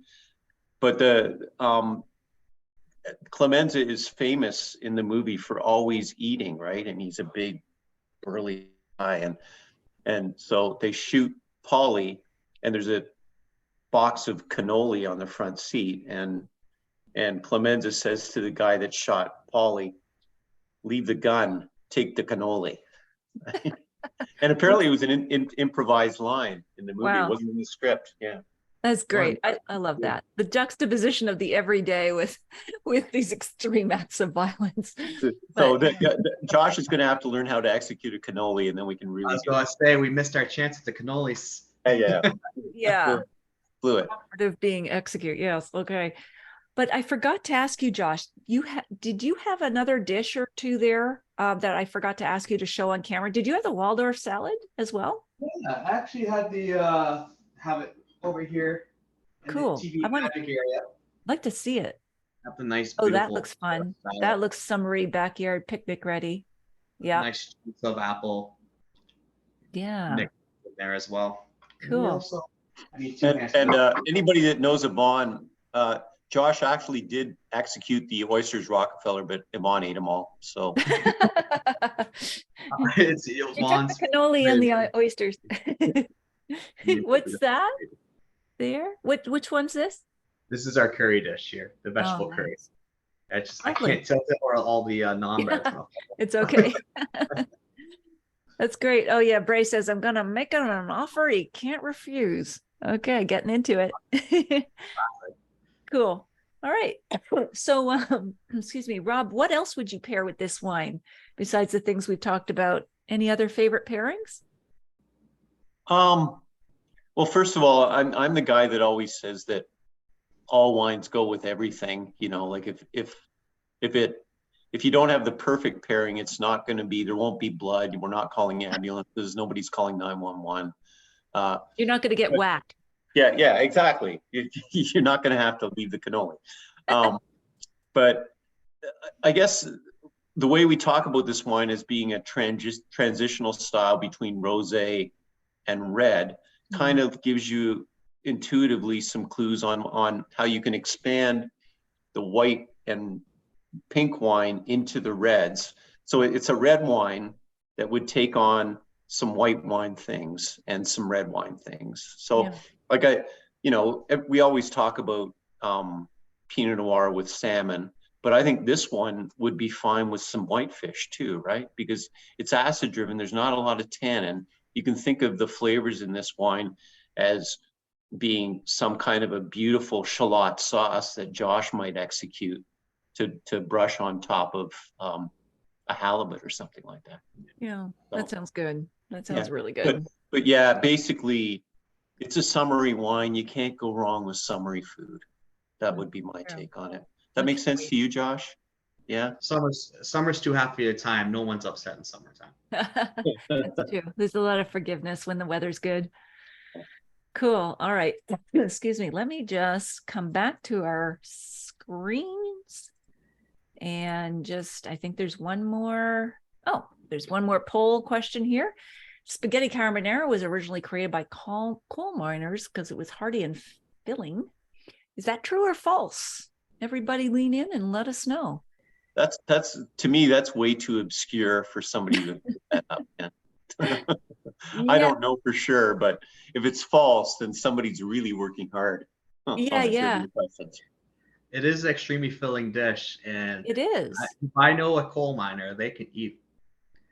E: But the Clemenza is famous in the movie for always eating, right? And he's a big burly guy. And so they shoot Paulie, and there's a box of cannoli on the front seat, and Clemenza says to the guy that shot Paulie, leave the gun, take the cannoli. And apparently it was an improvised line in the movie.
A: Wow.
E: It wasn't in the script. Yeah.
A: That's great. I love that. The juxtaposition of the everyday with these extreme acts of violence.
E: So Josh is going to have to learn how to execute a cannoli, and then we can really.
C: I was going to say we missed our chance at the cannolis.
E: Yeah.
A: Yeah.
E: Blew it.
A: Operative being execute. Yes. Okay. But I forgot to ask you, Josh, did you have another dish or two there that I forgot to ask you to show on camera? Did you have the Waldorf salad as well?
C: Yeah, I actually had have it over here.
A: Cool.
C: The TV
A: I want
C: magic area.
A: I'd like to see it.
C: Have the nice.
A: Oh, that
C: beautiful
A: looks fun.
C: salad.
A: That looks summery, backyard picnic ready. Yeah.
C: Nice shoots of apple.
A: Yeah.
C: Mixed in there as well.
A: Cool.
C: I need
E: And anybody that knows Yvonne, Josh actually did execute the oysters Rockefeller, but Yvonne ate them all. So
C: it's
A: You took the cannoli and the oysters. What's that there? Which one's this?
C: This is our curry dish here, the vegetable curry.
A: Nice.
C: I can't tell it or all the non-bread
A: Yeah.
C: stuff.
A: It's okay. That's great. Oh yeah, Bray says I'm gonna make him an offer he can't refuse. Okay, getting into it. Cool. All right. So excuse me, Rob, what else would you pair with this wine besides the things we've talked about? Any other favorite pairings?
E: Well, first of all, I'm the guy that always says that all wines go with everything. You know, like if you don't have the perfect pairing, it's not going to be, there won't be blood. We're not calling ambulances. Nobody's calling 911.
A: You're not going to get whacked.
E: Yeah, exactly. You're not going to have to leave the cannoli. But I guess the way we talk about this wine as being a transitional style between rosé and red kind of gives you intuitively some clues on how you can expand the white and pink wine into the reds. So it's a red wine that would take on some white wine things and some red wine things. So we always talk about Pinot Noir with salmon, but I think this one would be fine with some whitefish too, right? Because it's acid driven. There's not a lot of tannin. You can think of the flavors in this wine as being some kind of a beautiful shallot sauce that Josh might execute to brush on top of a halibut or something like that.
A: Yeah,
E: So,
A: that sounds good. That sounds really good.
E: But yeah, basically, it's a summery wine. You can't go wrong with summery food. That would be my take on it. That makes sense to you, Josh? Yeah.
C: Summer's too happy a time. No one's upset in summertime.
A: That's true. There's a lot of forgiveness when the weather's good. Cool. All right. Excuse me. Let me just come back to our screens and I think there's one more. Oh, there's one more poll question here. Spaghetti carbonara was originally created by coal miners because it was hearty and filling. Is that true or false? Everybody lean in and let us know.
E: That's to me, that's way too obscure for somebody to put that up. Yeah. I don't know for sure, but if it's false, then somebody's really working hard.
A: Yeah.
C: It is an extremely filling dish, and
A: it is.
C: If I know a coal miner, they can eat.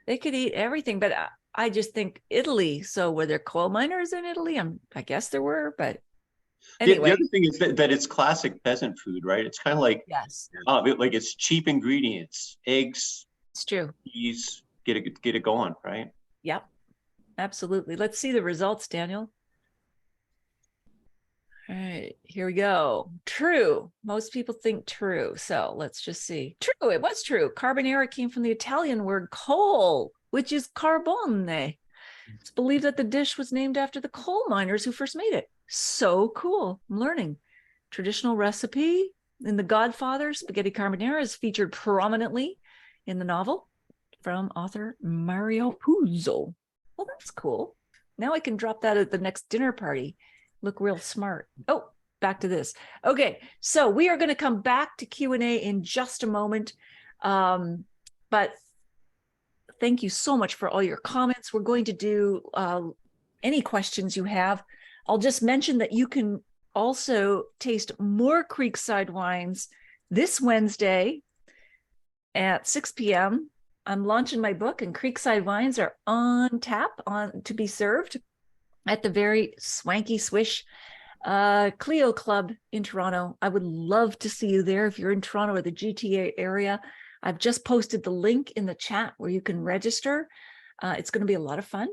A: They could eat everything, but I just think Italy. So were there coal miners in Italy? I guess there were, but anyway.
E: The other thing is that it's classic peasant food, right? It's kind of like like it's cheap ingredients, eggs.
A: It's true.
E: Cheese, get it going, right?
A: Yep, absolutely. Let's see the results, Daniel. All right, here we go. True. Most people think true. So let's just see. True. It was true. Carbonara came from the Italian word coal, which is carbone. It's believed that the dish was named after the coal miners who first made it. So cool. I'm learning. Traditional recipe in The Godfather, spaghetti carbonara is featured prominently in the novel from author Mario Puzo. Well, that's cool. Now I can drop that at the next dinner party. Look real smart. Oh, back to this. Okay, so we are going to come back to Q&A in just a moment. But thank you so much for all your comments. We're going to do any questions you have. I'll just mention that you can also taste more Creekside wines this Wednesday at 6 p.m. I'm launching my book, and Creekside wines are on tap to be served at the very swanky swish Clio Club in Toronto. I would love to see you there if you're in Toronto or the GTA area. I've just posted the link in the chat where you can register. It's going to be a lot of fun.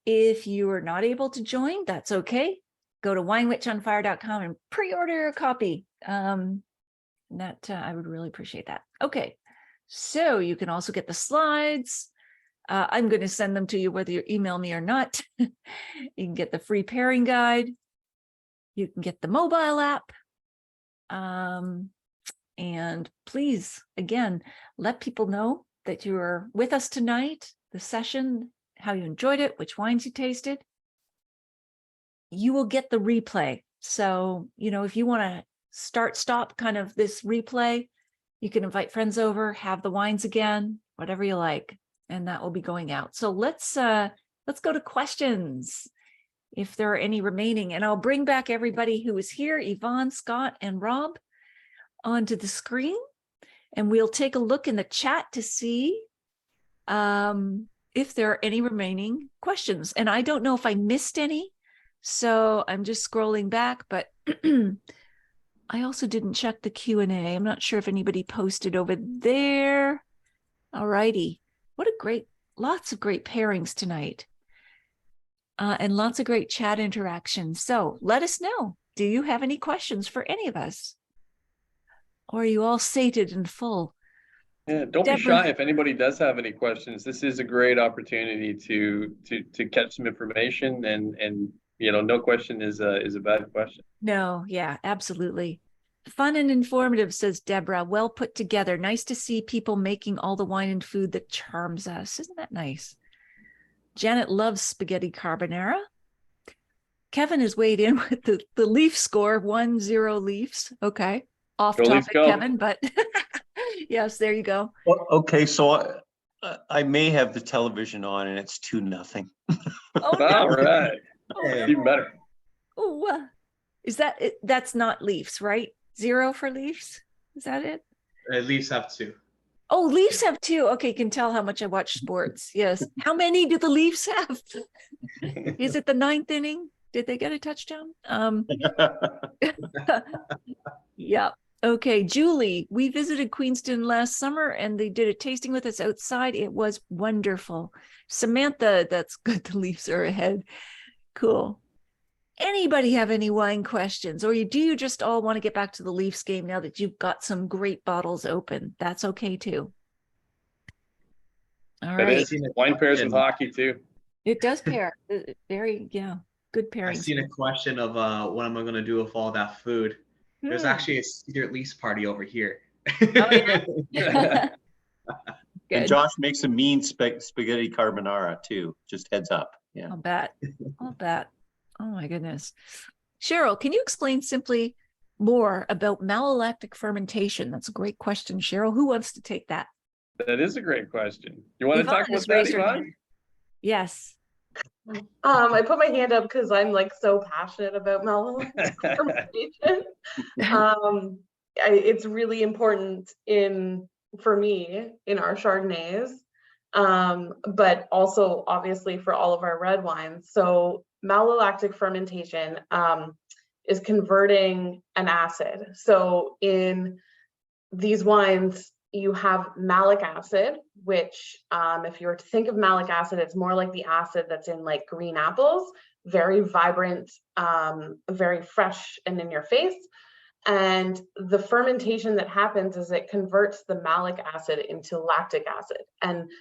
A: If you are not able to join, that's okay. Go to winewitchonfire.com and pre-order a copy. I would really appreciate that. Okay, so you can also get the slides. I'm going to send them to you whether you email me or not. You can get the free pairing guide. You can get the mobile app. And please, again, let people know that you are with us tonight, the session, how you enjoyed it, which wines you tasted. You will get the replay. So, if you want to stop kind of this replay, you can invite friends over, have the wines again, whatever you like. And that will be going out. So let's go to questions, if there are any remaining. And I'll bring back everybody who is here, Yvonne, Scott, and Rob, onto the screen. And we'll take a look in the chat to see if there are any remaining questions. And I don't know if I missed any, so I'm just scrolling back. But I also didn't check the Q&A. I'm not sure if anybody posted over there. All righty. Lots of great pairings tonight, and lots of great chat interaction. So let us know. Do you have any questions for any of us? Or are you all sated and full?
D: Yeah, don't be
A: Deborah.
D: shy if anybody does have any questions. This is a great opportunity to catch some information, and no question is a bad question.
A: No, yeah, absolutely. Fun and informative, says Deborah. Well put together. Nice to see people making all the wine and food that charms us. Isn't that nice? Janet loves spaghetti carbonara. Kevin has weighed in with the leaf score, 1-0 Leafs. Okay. Off
D: Go Leafs,
A: topic,
D: go.
A: Kevin, but yes, there you go.
E: Well, okay, so I may have the television on and it's 2-0.
A: Oh, no.
D: All right.
A: Oh, no.
D: Even better.
A: Oh, is that it? That's not Leafs, right? 0 for Leafs. Is that it?
C: Leafs have 2.
A: Oh, Leafs have 2. Okay, can tell how much I watch sports. Yes. How many do the Leafs have? Is it the 9th inning? Did they get a touchdown? Yeah. Okay, Julie, we visited Queenston last summer and they did a tasting with us outside. It was wonderful. Samantha, that's good. The Leafs are ahead. Cool. Anybody have any wine questions, or do you just all want to get back to the Leafs game now that you've got some great bottles open? That's okay too. All
D: That
A: right.
D: is. Wine pairs with hockey too.
A: It does pair. Very, good pairing.
C: I've seen a question of what am I going to do with all that food? There's actually a secret Leafs party over here.
A: Oh, yeah.
E: And
A: Good.
E: Josh makes a mean spaghetti carbonara too. Just heads up. Yeah.
A: I'll bet. I'll bet. Oh my goodness. Cheryl, can you explain simply more about malolactic fermentation? That's a great question, Cheryl. Who wants to take that?
D: That is a great question. You want to
A: Yvonne
D: talk about
A: has
D: that,
A: raised her
D: Yvonne?
A: hand. Yes.
B: I put my hand up because I'm like so passionate about malolactic fermentation. It's really important for me in our Chardonnays, but also obviously for all of our red wines. So malolactic fermentation is converting an acid. So in these wines, you have malic acid, which if you were to think of malic acid, it's more like the acid that's in like green apples, very vibrant, very fresh and in your face. And the fermentation that happens is it converts the malic acid into lactic acid. And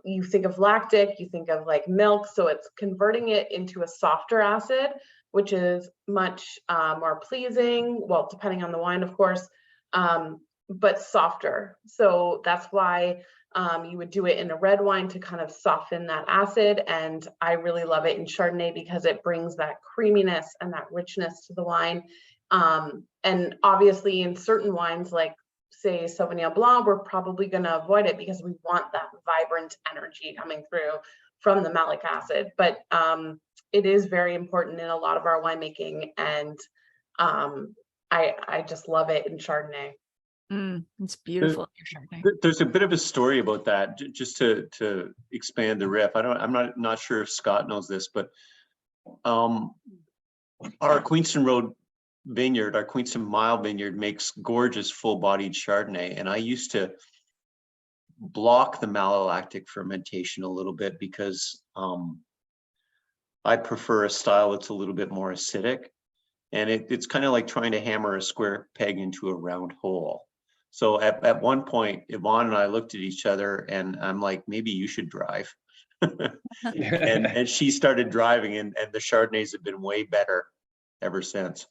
B: you think of lactic, you think of like milk. So it's converting it into a softer acid, which is much more pleasing. Well, depending on the wine, of course, but softer. So that's why you would do it in a red wine to kind of soften that acid. And I really love it in Chardonnay because it brings that creaminess and that richness to the wine. And obviously in certain wines, like say Sauvignon Blanc, we're probably going to avoid it because we want that vibrant energy coming through from the malic acid. But it is very important in a lot of our winemaking, and I just love it in Chardonnay.
A: It's beautiful.
E: There's a bit of a story about that, just to expand the riff. I'm not sure if Scott knows this, but our Queenston Road vineyard, our Queenston Mile vineyard, makes gorgeous full-bodied Chardonnay, and I used to block the malolactic fermentation a little bit because I prefer a style that's a little bit more acidic, and it's kind of like trying to hammer a square peg into a round hole. So at one point, Yvonne and I looked at each other, and I'm like, maybe you should drive. and she started driving, and the Chardonnays have been way better ever since.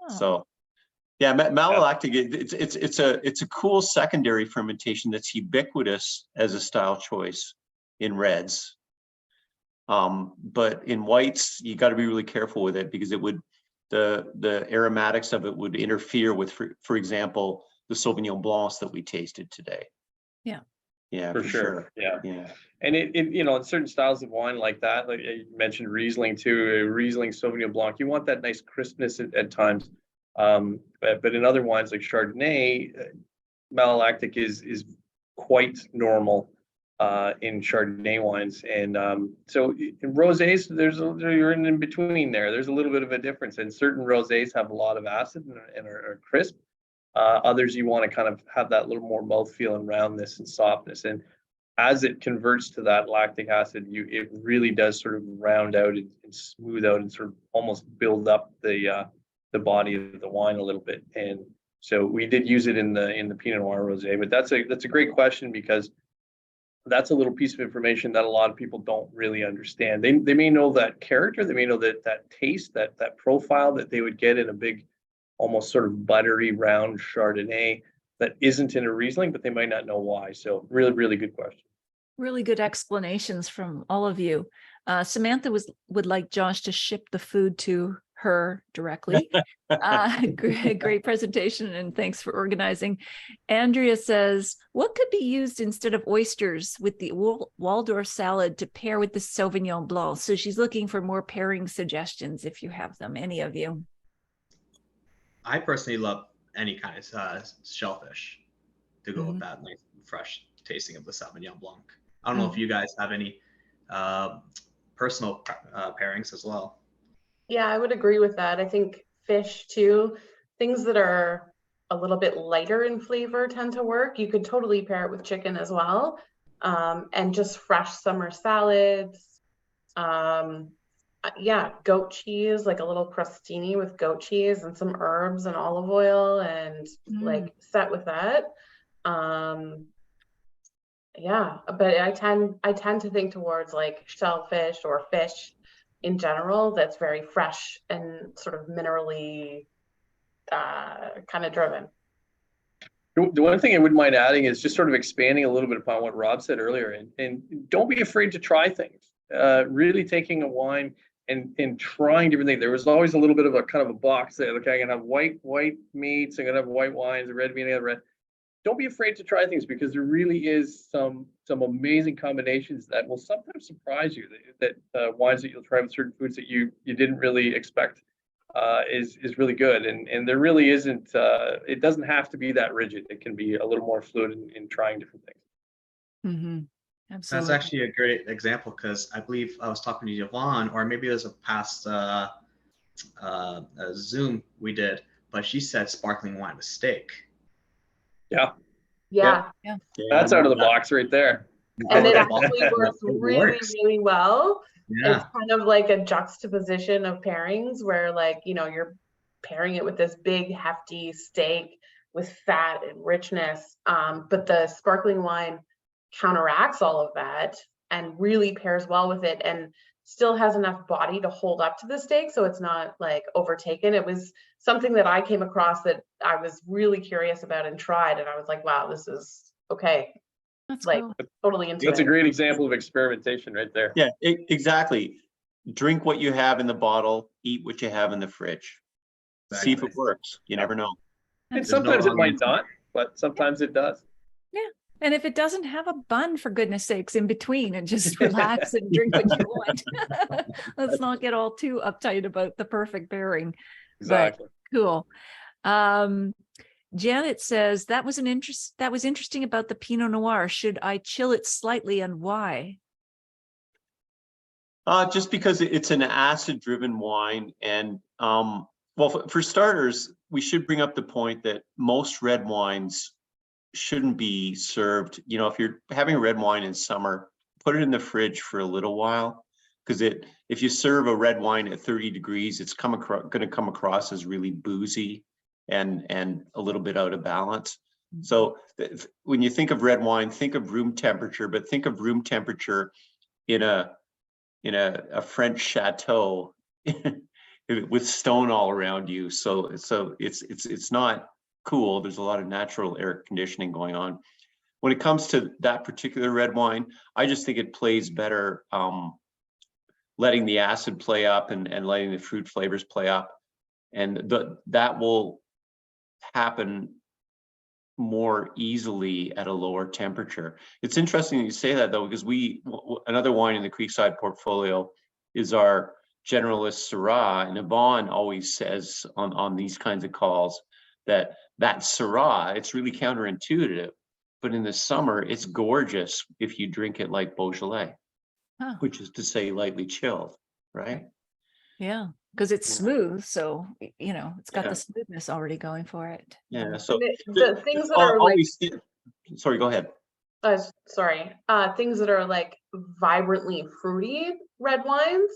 A: Oh.
E: So yeah, malolactic, it's a cool secondary fermentation that's ubiquitous as a style choice in reds. But in whites, you got to be really careful with it because it would, the aromatics of it would interfere with, for example, the Sauvignon Blancs that we tasted today.
A: Yeah.
E: Yeah,
D: for sure. Yeah.
E: Yeah.
D: And it in certain styles of wine like that, like you mentioned Riesling too, Riesling Sauvignon Blanc, you want that nice crispness at times. But in other wines like Chardonnay, malolactic is quite normal in Chardonnay wines. And so in rosés, you're in between there. There's a little bit of a difference. And certain rosés have a lot of acid and are crisp. Others you want to kind of have that little more mouthfeel and roundness and softness. And as it converts to that lactic acid, it really does sort of round out and smooth out and sort of almost build up the body of the wine a little bit. And So we did use it in the Pinot Noir Rosé, but that's a great question, because that's a little piece of information that a lot of people don't really understand. They may know that character, they may know that taste, that profile that they would get in a big, almost sort of buttery round Chardonnay that isn't in a Riesling, but they might not know why. So really, really good question.
A: Really good explanations from all of you. Samantha would like Josh to ship the food to her directly. Great presentation, and thanks for organizing. Andrea says, what could be used instead of oysters with the Waldorf salad to pair with the Sauvignon Blanc? So she's looking for more pairing suggestions if you have them, any of you.
C: I personally love any kind of shellfish to go with that nice fresh tasting of the Sauvignon Blanc. I don't know if you guys have any personal pairings as well.
B: Yeah, I would agree with that. I think fish too, things that are a little bit lighter in flavor tend to work. You could totally pair it with chicken as well. And just fresh summer salads. Yeah, goat cheese, like a little crostini with goat cheese and some herbs and olive oil, and like set with that. Yeah, but I tend to think towards like shellfish or fish in general that's very fresh and sort of minerally kind of driven.
D: The one thing I wouldn't mind adding is just sort of expanding a little bit upon what Rob said earlier, and don't be afraid to try things. Really taking a wine and trying different things. There was always a little bit of a kind of a box there. Okay, I'm gonna have white meats, I'm gonna have white wines, red meat, red. Don't be afraid to try things, because there really is some amazing combinations that will sometimes surprise you. That wines that you'll try with certain foods that you didn't really expect is really good, and there really isn't. It doesn't have to be that rigid. It can be a little more fluid in trying different things.
A: Absolutely.
C: That's actually a great example, because I believe I was talking to Yvonne, or maybe there's a past Zoom we did, but she said sparkling wine with steak.
B: Yeah.
D: That's out of the box right there.
B: And it actually works really well.
C: Yeah.
B: It's kind of like a juxtaposition of pairings where, like, you know, you're pairing it with this big hefty steak with fat and richness, but the sparkling wine counteracts all of that and really pairs well with it, and still has enough body to hold up to the steak, so it's not like overtaken. It was something that I came across that I was really curious about and tried, and I was like, wow, this is okay.
A: That's
B: like
A: cool.
B: totally into
D: That's
B: it.
D: a great example of experimentation right there.
E: Yeah, exactly. Drink what you have in the bottle, eat what you have in the fridge. See if it works. You never know.
D: And sometimes it might not, but sometimes it does.
A: Yeah. And if it doesn't have a bun, for goodness sakes, in between, and just relax and drink what you want. Let's not get all too uptight about the perfect pairing.
D: Exactly.
A: But cool. Janet says that was interesting about the Pinot Noir. Should I chill it slightly, and why?
E: Just because it's an acid-driven wine, and well, for starters, we should bring up the point that most red wines shouldn't be served. You know, if you're having a red wine in summer, put it in the fridge for a little while, because if you serve a red wine at 30 degrees, it's going to come across as really boozy and a little bit out of balance. So when you think of red wine, think of room temperature, but think of room temperature in a French chateau with stone all around you. So it's not cool. There's a lot of natural air conditioning going on. When it comes to that particular red wine, I just think it plays better letting the acid play up and letting the fruit flavors play up, and that will happen more easily at a lower temperature. It's interesting that you say that, though, because another wine in the Creekside portfolio is our Generalist Syrah, and Yvonne always says on these kinds of calls that Syrah, it's really counterintuitive, but in the summer it's gorgeous if you drink it like Beaujolais, which is to say lightly chilled, right?
A: Yeah, because it's smooth, so you know it's got the smoothness already going for it.
E: Yeah. So
B: the things that are
E: always, sorry, go ahead.
B: Things that are like vibrantly fruity red wines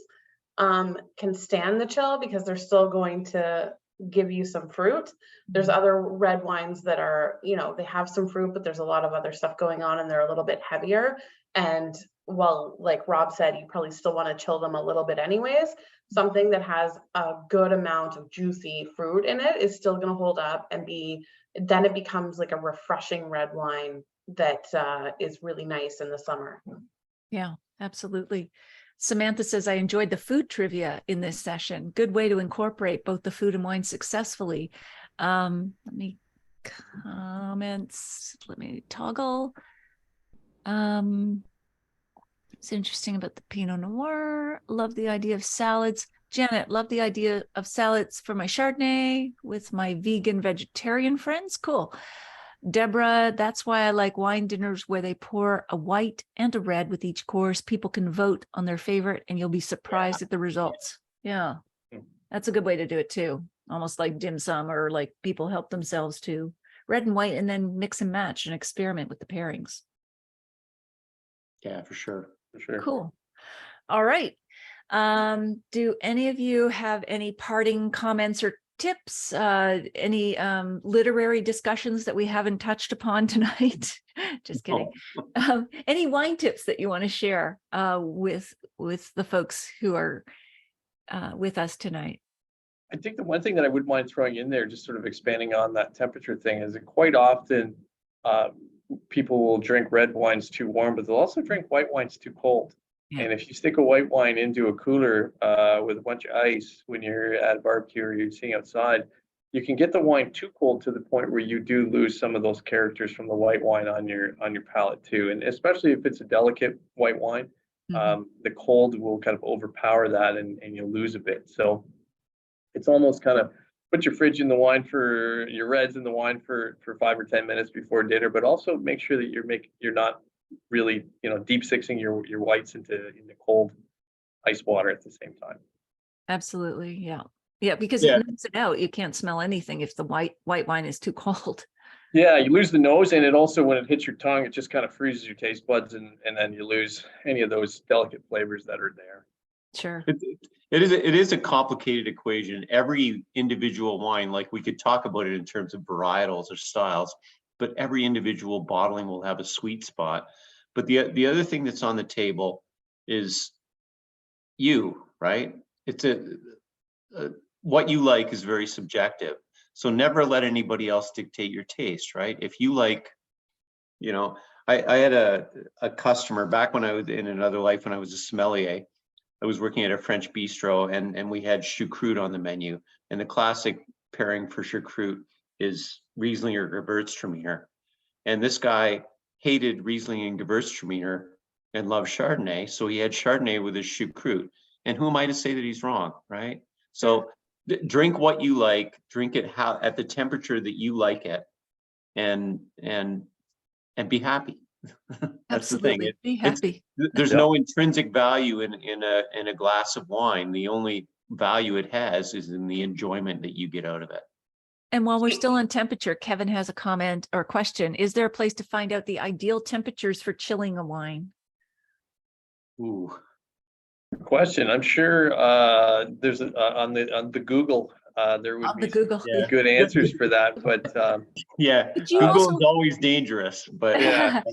B: can stand the chill, because they're still going to give you some fruit. There's other red wines that are, you know, they have some fruit, but there's a lot of other stuff going on and they're a little bit heavier. And well, like Rob said, you probably still want to chill them a little bit anyways. Something that has a good amount of juicy fruit in it is still going to hold up and then it becomes like a refreshing red wine that is really nice in the summer.
A: Yeah, absolutely. Samantha says, I enjoyed the food trivia in this session. Good way to incorporate both the food and wine successfully. Let me toggle. It's interesting about the Pinot Noir. Love the idea of salads. Janet, love the idea of salads for my Chardonnay with my vegan vegetarian friends. Cool. Deborah, that's why I like wine dinners where they pour a white and a red with each course. People can vote on their favorite and you'll be surprised at the results. Yeah, that's a good way to do it too. Almost like dim sum, or like people help themselves to red and white and then mix and match and experiment with the pairings.
E: Yeah, for sure.
D: For sure.
A: Cool. All right. Do any of you have any parting comments or tips, any literary discussions that we haven't touched upon tonight? Just kidding. Any wine tips that you want to share with the folks who are with us tonight?
D: I think the one thing that I wouldn't mind throwing in there, just sort of expanding on that temperature thing, is that quite often people will drink red wines too warm, but they'll also drink white wines too cold. Yeah. And if you stick a white wine into a cooler with a bunch of ice when you're at a barbecue or you're sitting outside, you can get the wine too cold to the point where you do lose some of those characters from the white wine on your palate too. And especially if it's a delicate white wine, the cold will kind of overpower that and you'll lose a bit. So it's almost kind of put your fridge in the wine for your reds in the wine for 5 or 10 minutes before dinner, but also make sure that you're not really, deep sixing your whites into cold ice water at the same time.
A: Absolutely. Yeah, because it nuts it out. You can't smell anything if the white wine is too cold.
D: Yeah, you lose the nose, and it also, when it hits your tongue, it just kind of freezes your taste buds, and then you lose any of those delicate flavors that are there.
A: Sure.
E: It is a complicated equation. Every individual wine, like we could talk about it in terms of varietals or styles, but every individual bottling will have a sweet spot. But the other thing that's on the table is you, right? It's what you like is very subjective. So never let anybody else dictate your taste, right? If you like, I had a customer back when I was in another life, when I was a sommelier. I was working at a French bistro, and we had choucroute on the menu. And the classic pairing for choucroute is Riesling or Gewürztraminer. And this guy hated Riesling and Gewürztraminer and loved Chardonnay. So he had Chardonnay with his choucroute. And who am I to say that he's wrong, right? So drink what you like, drink it at the temperature that you like it, and be happy. That's
A: Absolutely.
E: the thing.
A: Be happy.
E: There's no intrinsic value in a glass of wine. The only value it has is in the enjoyment that you get out of it.
A: And while we're still on temperature, Kevin has a comment or question. Is there a place to find out the ideal temperatures for chilling a wine?
E: Ooh.
D: Good question. I'm sure there's on the Google there would be some good answers for that, but Google is always dangerous. But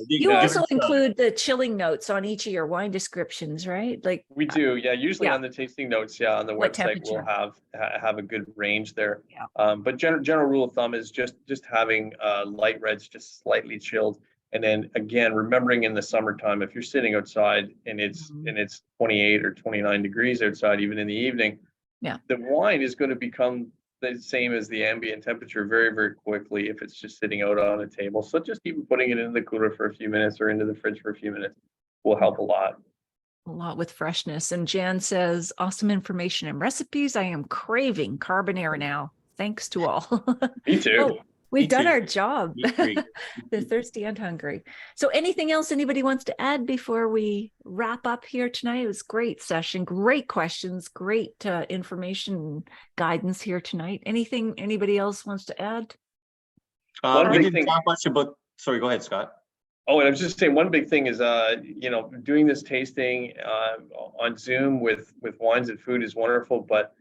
A: you also include the chilling notes on each of your wine descriptions, right? Like
D: we do, usually on the tasting notes, on the website we'll have a good range there. But general rule of thumb is just having light reds just slightly chilled. And then again, remembering in the summertime, if you're sitting outside and it's 28 or 29 degrees outside, even in the evening, the wine is going to become the same as the ambient temperature very, very quickly if it's just sitting out on a table. So just even putting it in the cooler for a few minutes or into the fridge for a few minutes will help a lot.
A: A lot with freshness. And Jan says, awesome information and recipes. I am craving carbonara now. Thanks to all.
D: Me too.
A: We've done our job. They're thirsty and hungry. So anything else anybody wants to add before we wrap up here tonight? It was a great session, great questions, great information guidance here tonight. Anything anybody else wants to add?
E: We didn't talk much about, sorry, go ahead, Scott.
D: Oh, and I was just saying one big thing is, doing this tasting on Zoom with wines and food is wonderful, but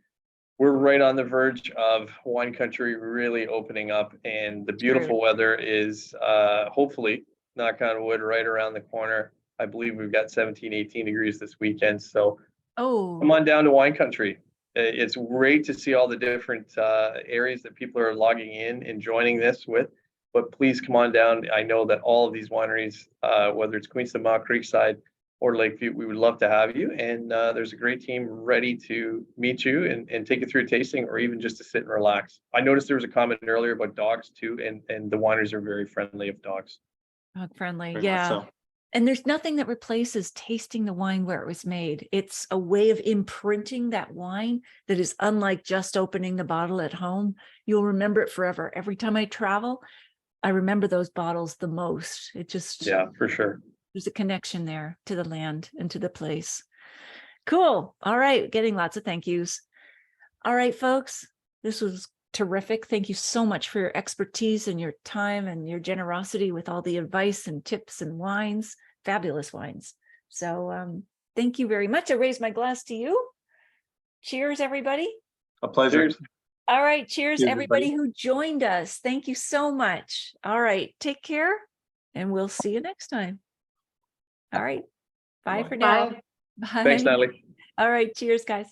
D: we're right on the verge of wine country really opening up, and the beautiful weather is hopefully, knock on wood, right around the corner. I believe we've got 17, 18 degrees this weekend. So come on down to wine country. It's great to see all the different areas that people are logging in and joining this with. But please come on down. I know that all of these wineries, whether it's Queenston, Creekside, or Lakeview, we would love to have you. And there's a great team ready to meet you and take you through a tasting, or even just to sit and relax. I noticed there was a comment earlier about dogs too, and the wineries are very friendly of dogs.
A: Dog friendly,
E: Very much
A: yeah.
E: so.
A: And there's nothing that replaces tasting the wine where it was made. It's a way of imprinting that wine that is unlike just opening the bottle at home. You'll remember it forever. Every time I travel, I remember those bottles the most. It just,
D: Yeah, for sure.
A: there's a connection there to the land and to the place. Cool. All right. Getting lots of thank yous. All right, folks, this was terrific. Thank you so much for your expertise and your time and your generosity with all the advice and tips and wines, fabulous wines. So thank you very much. I raise my glass to you. Cheers, everybody.
E: A pleasure.
D: Cheers.
A: All right. Cheers,
E: Cheers,
A: everybody
E: everybody.
A: who joined us. Thank you so much. All right. Take care, and we'll see you next time. All right. Bye for now.
B: Bye.
A: Bye.
D: Thanks, Natalie.
A: All right. Cheers, guys.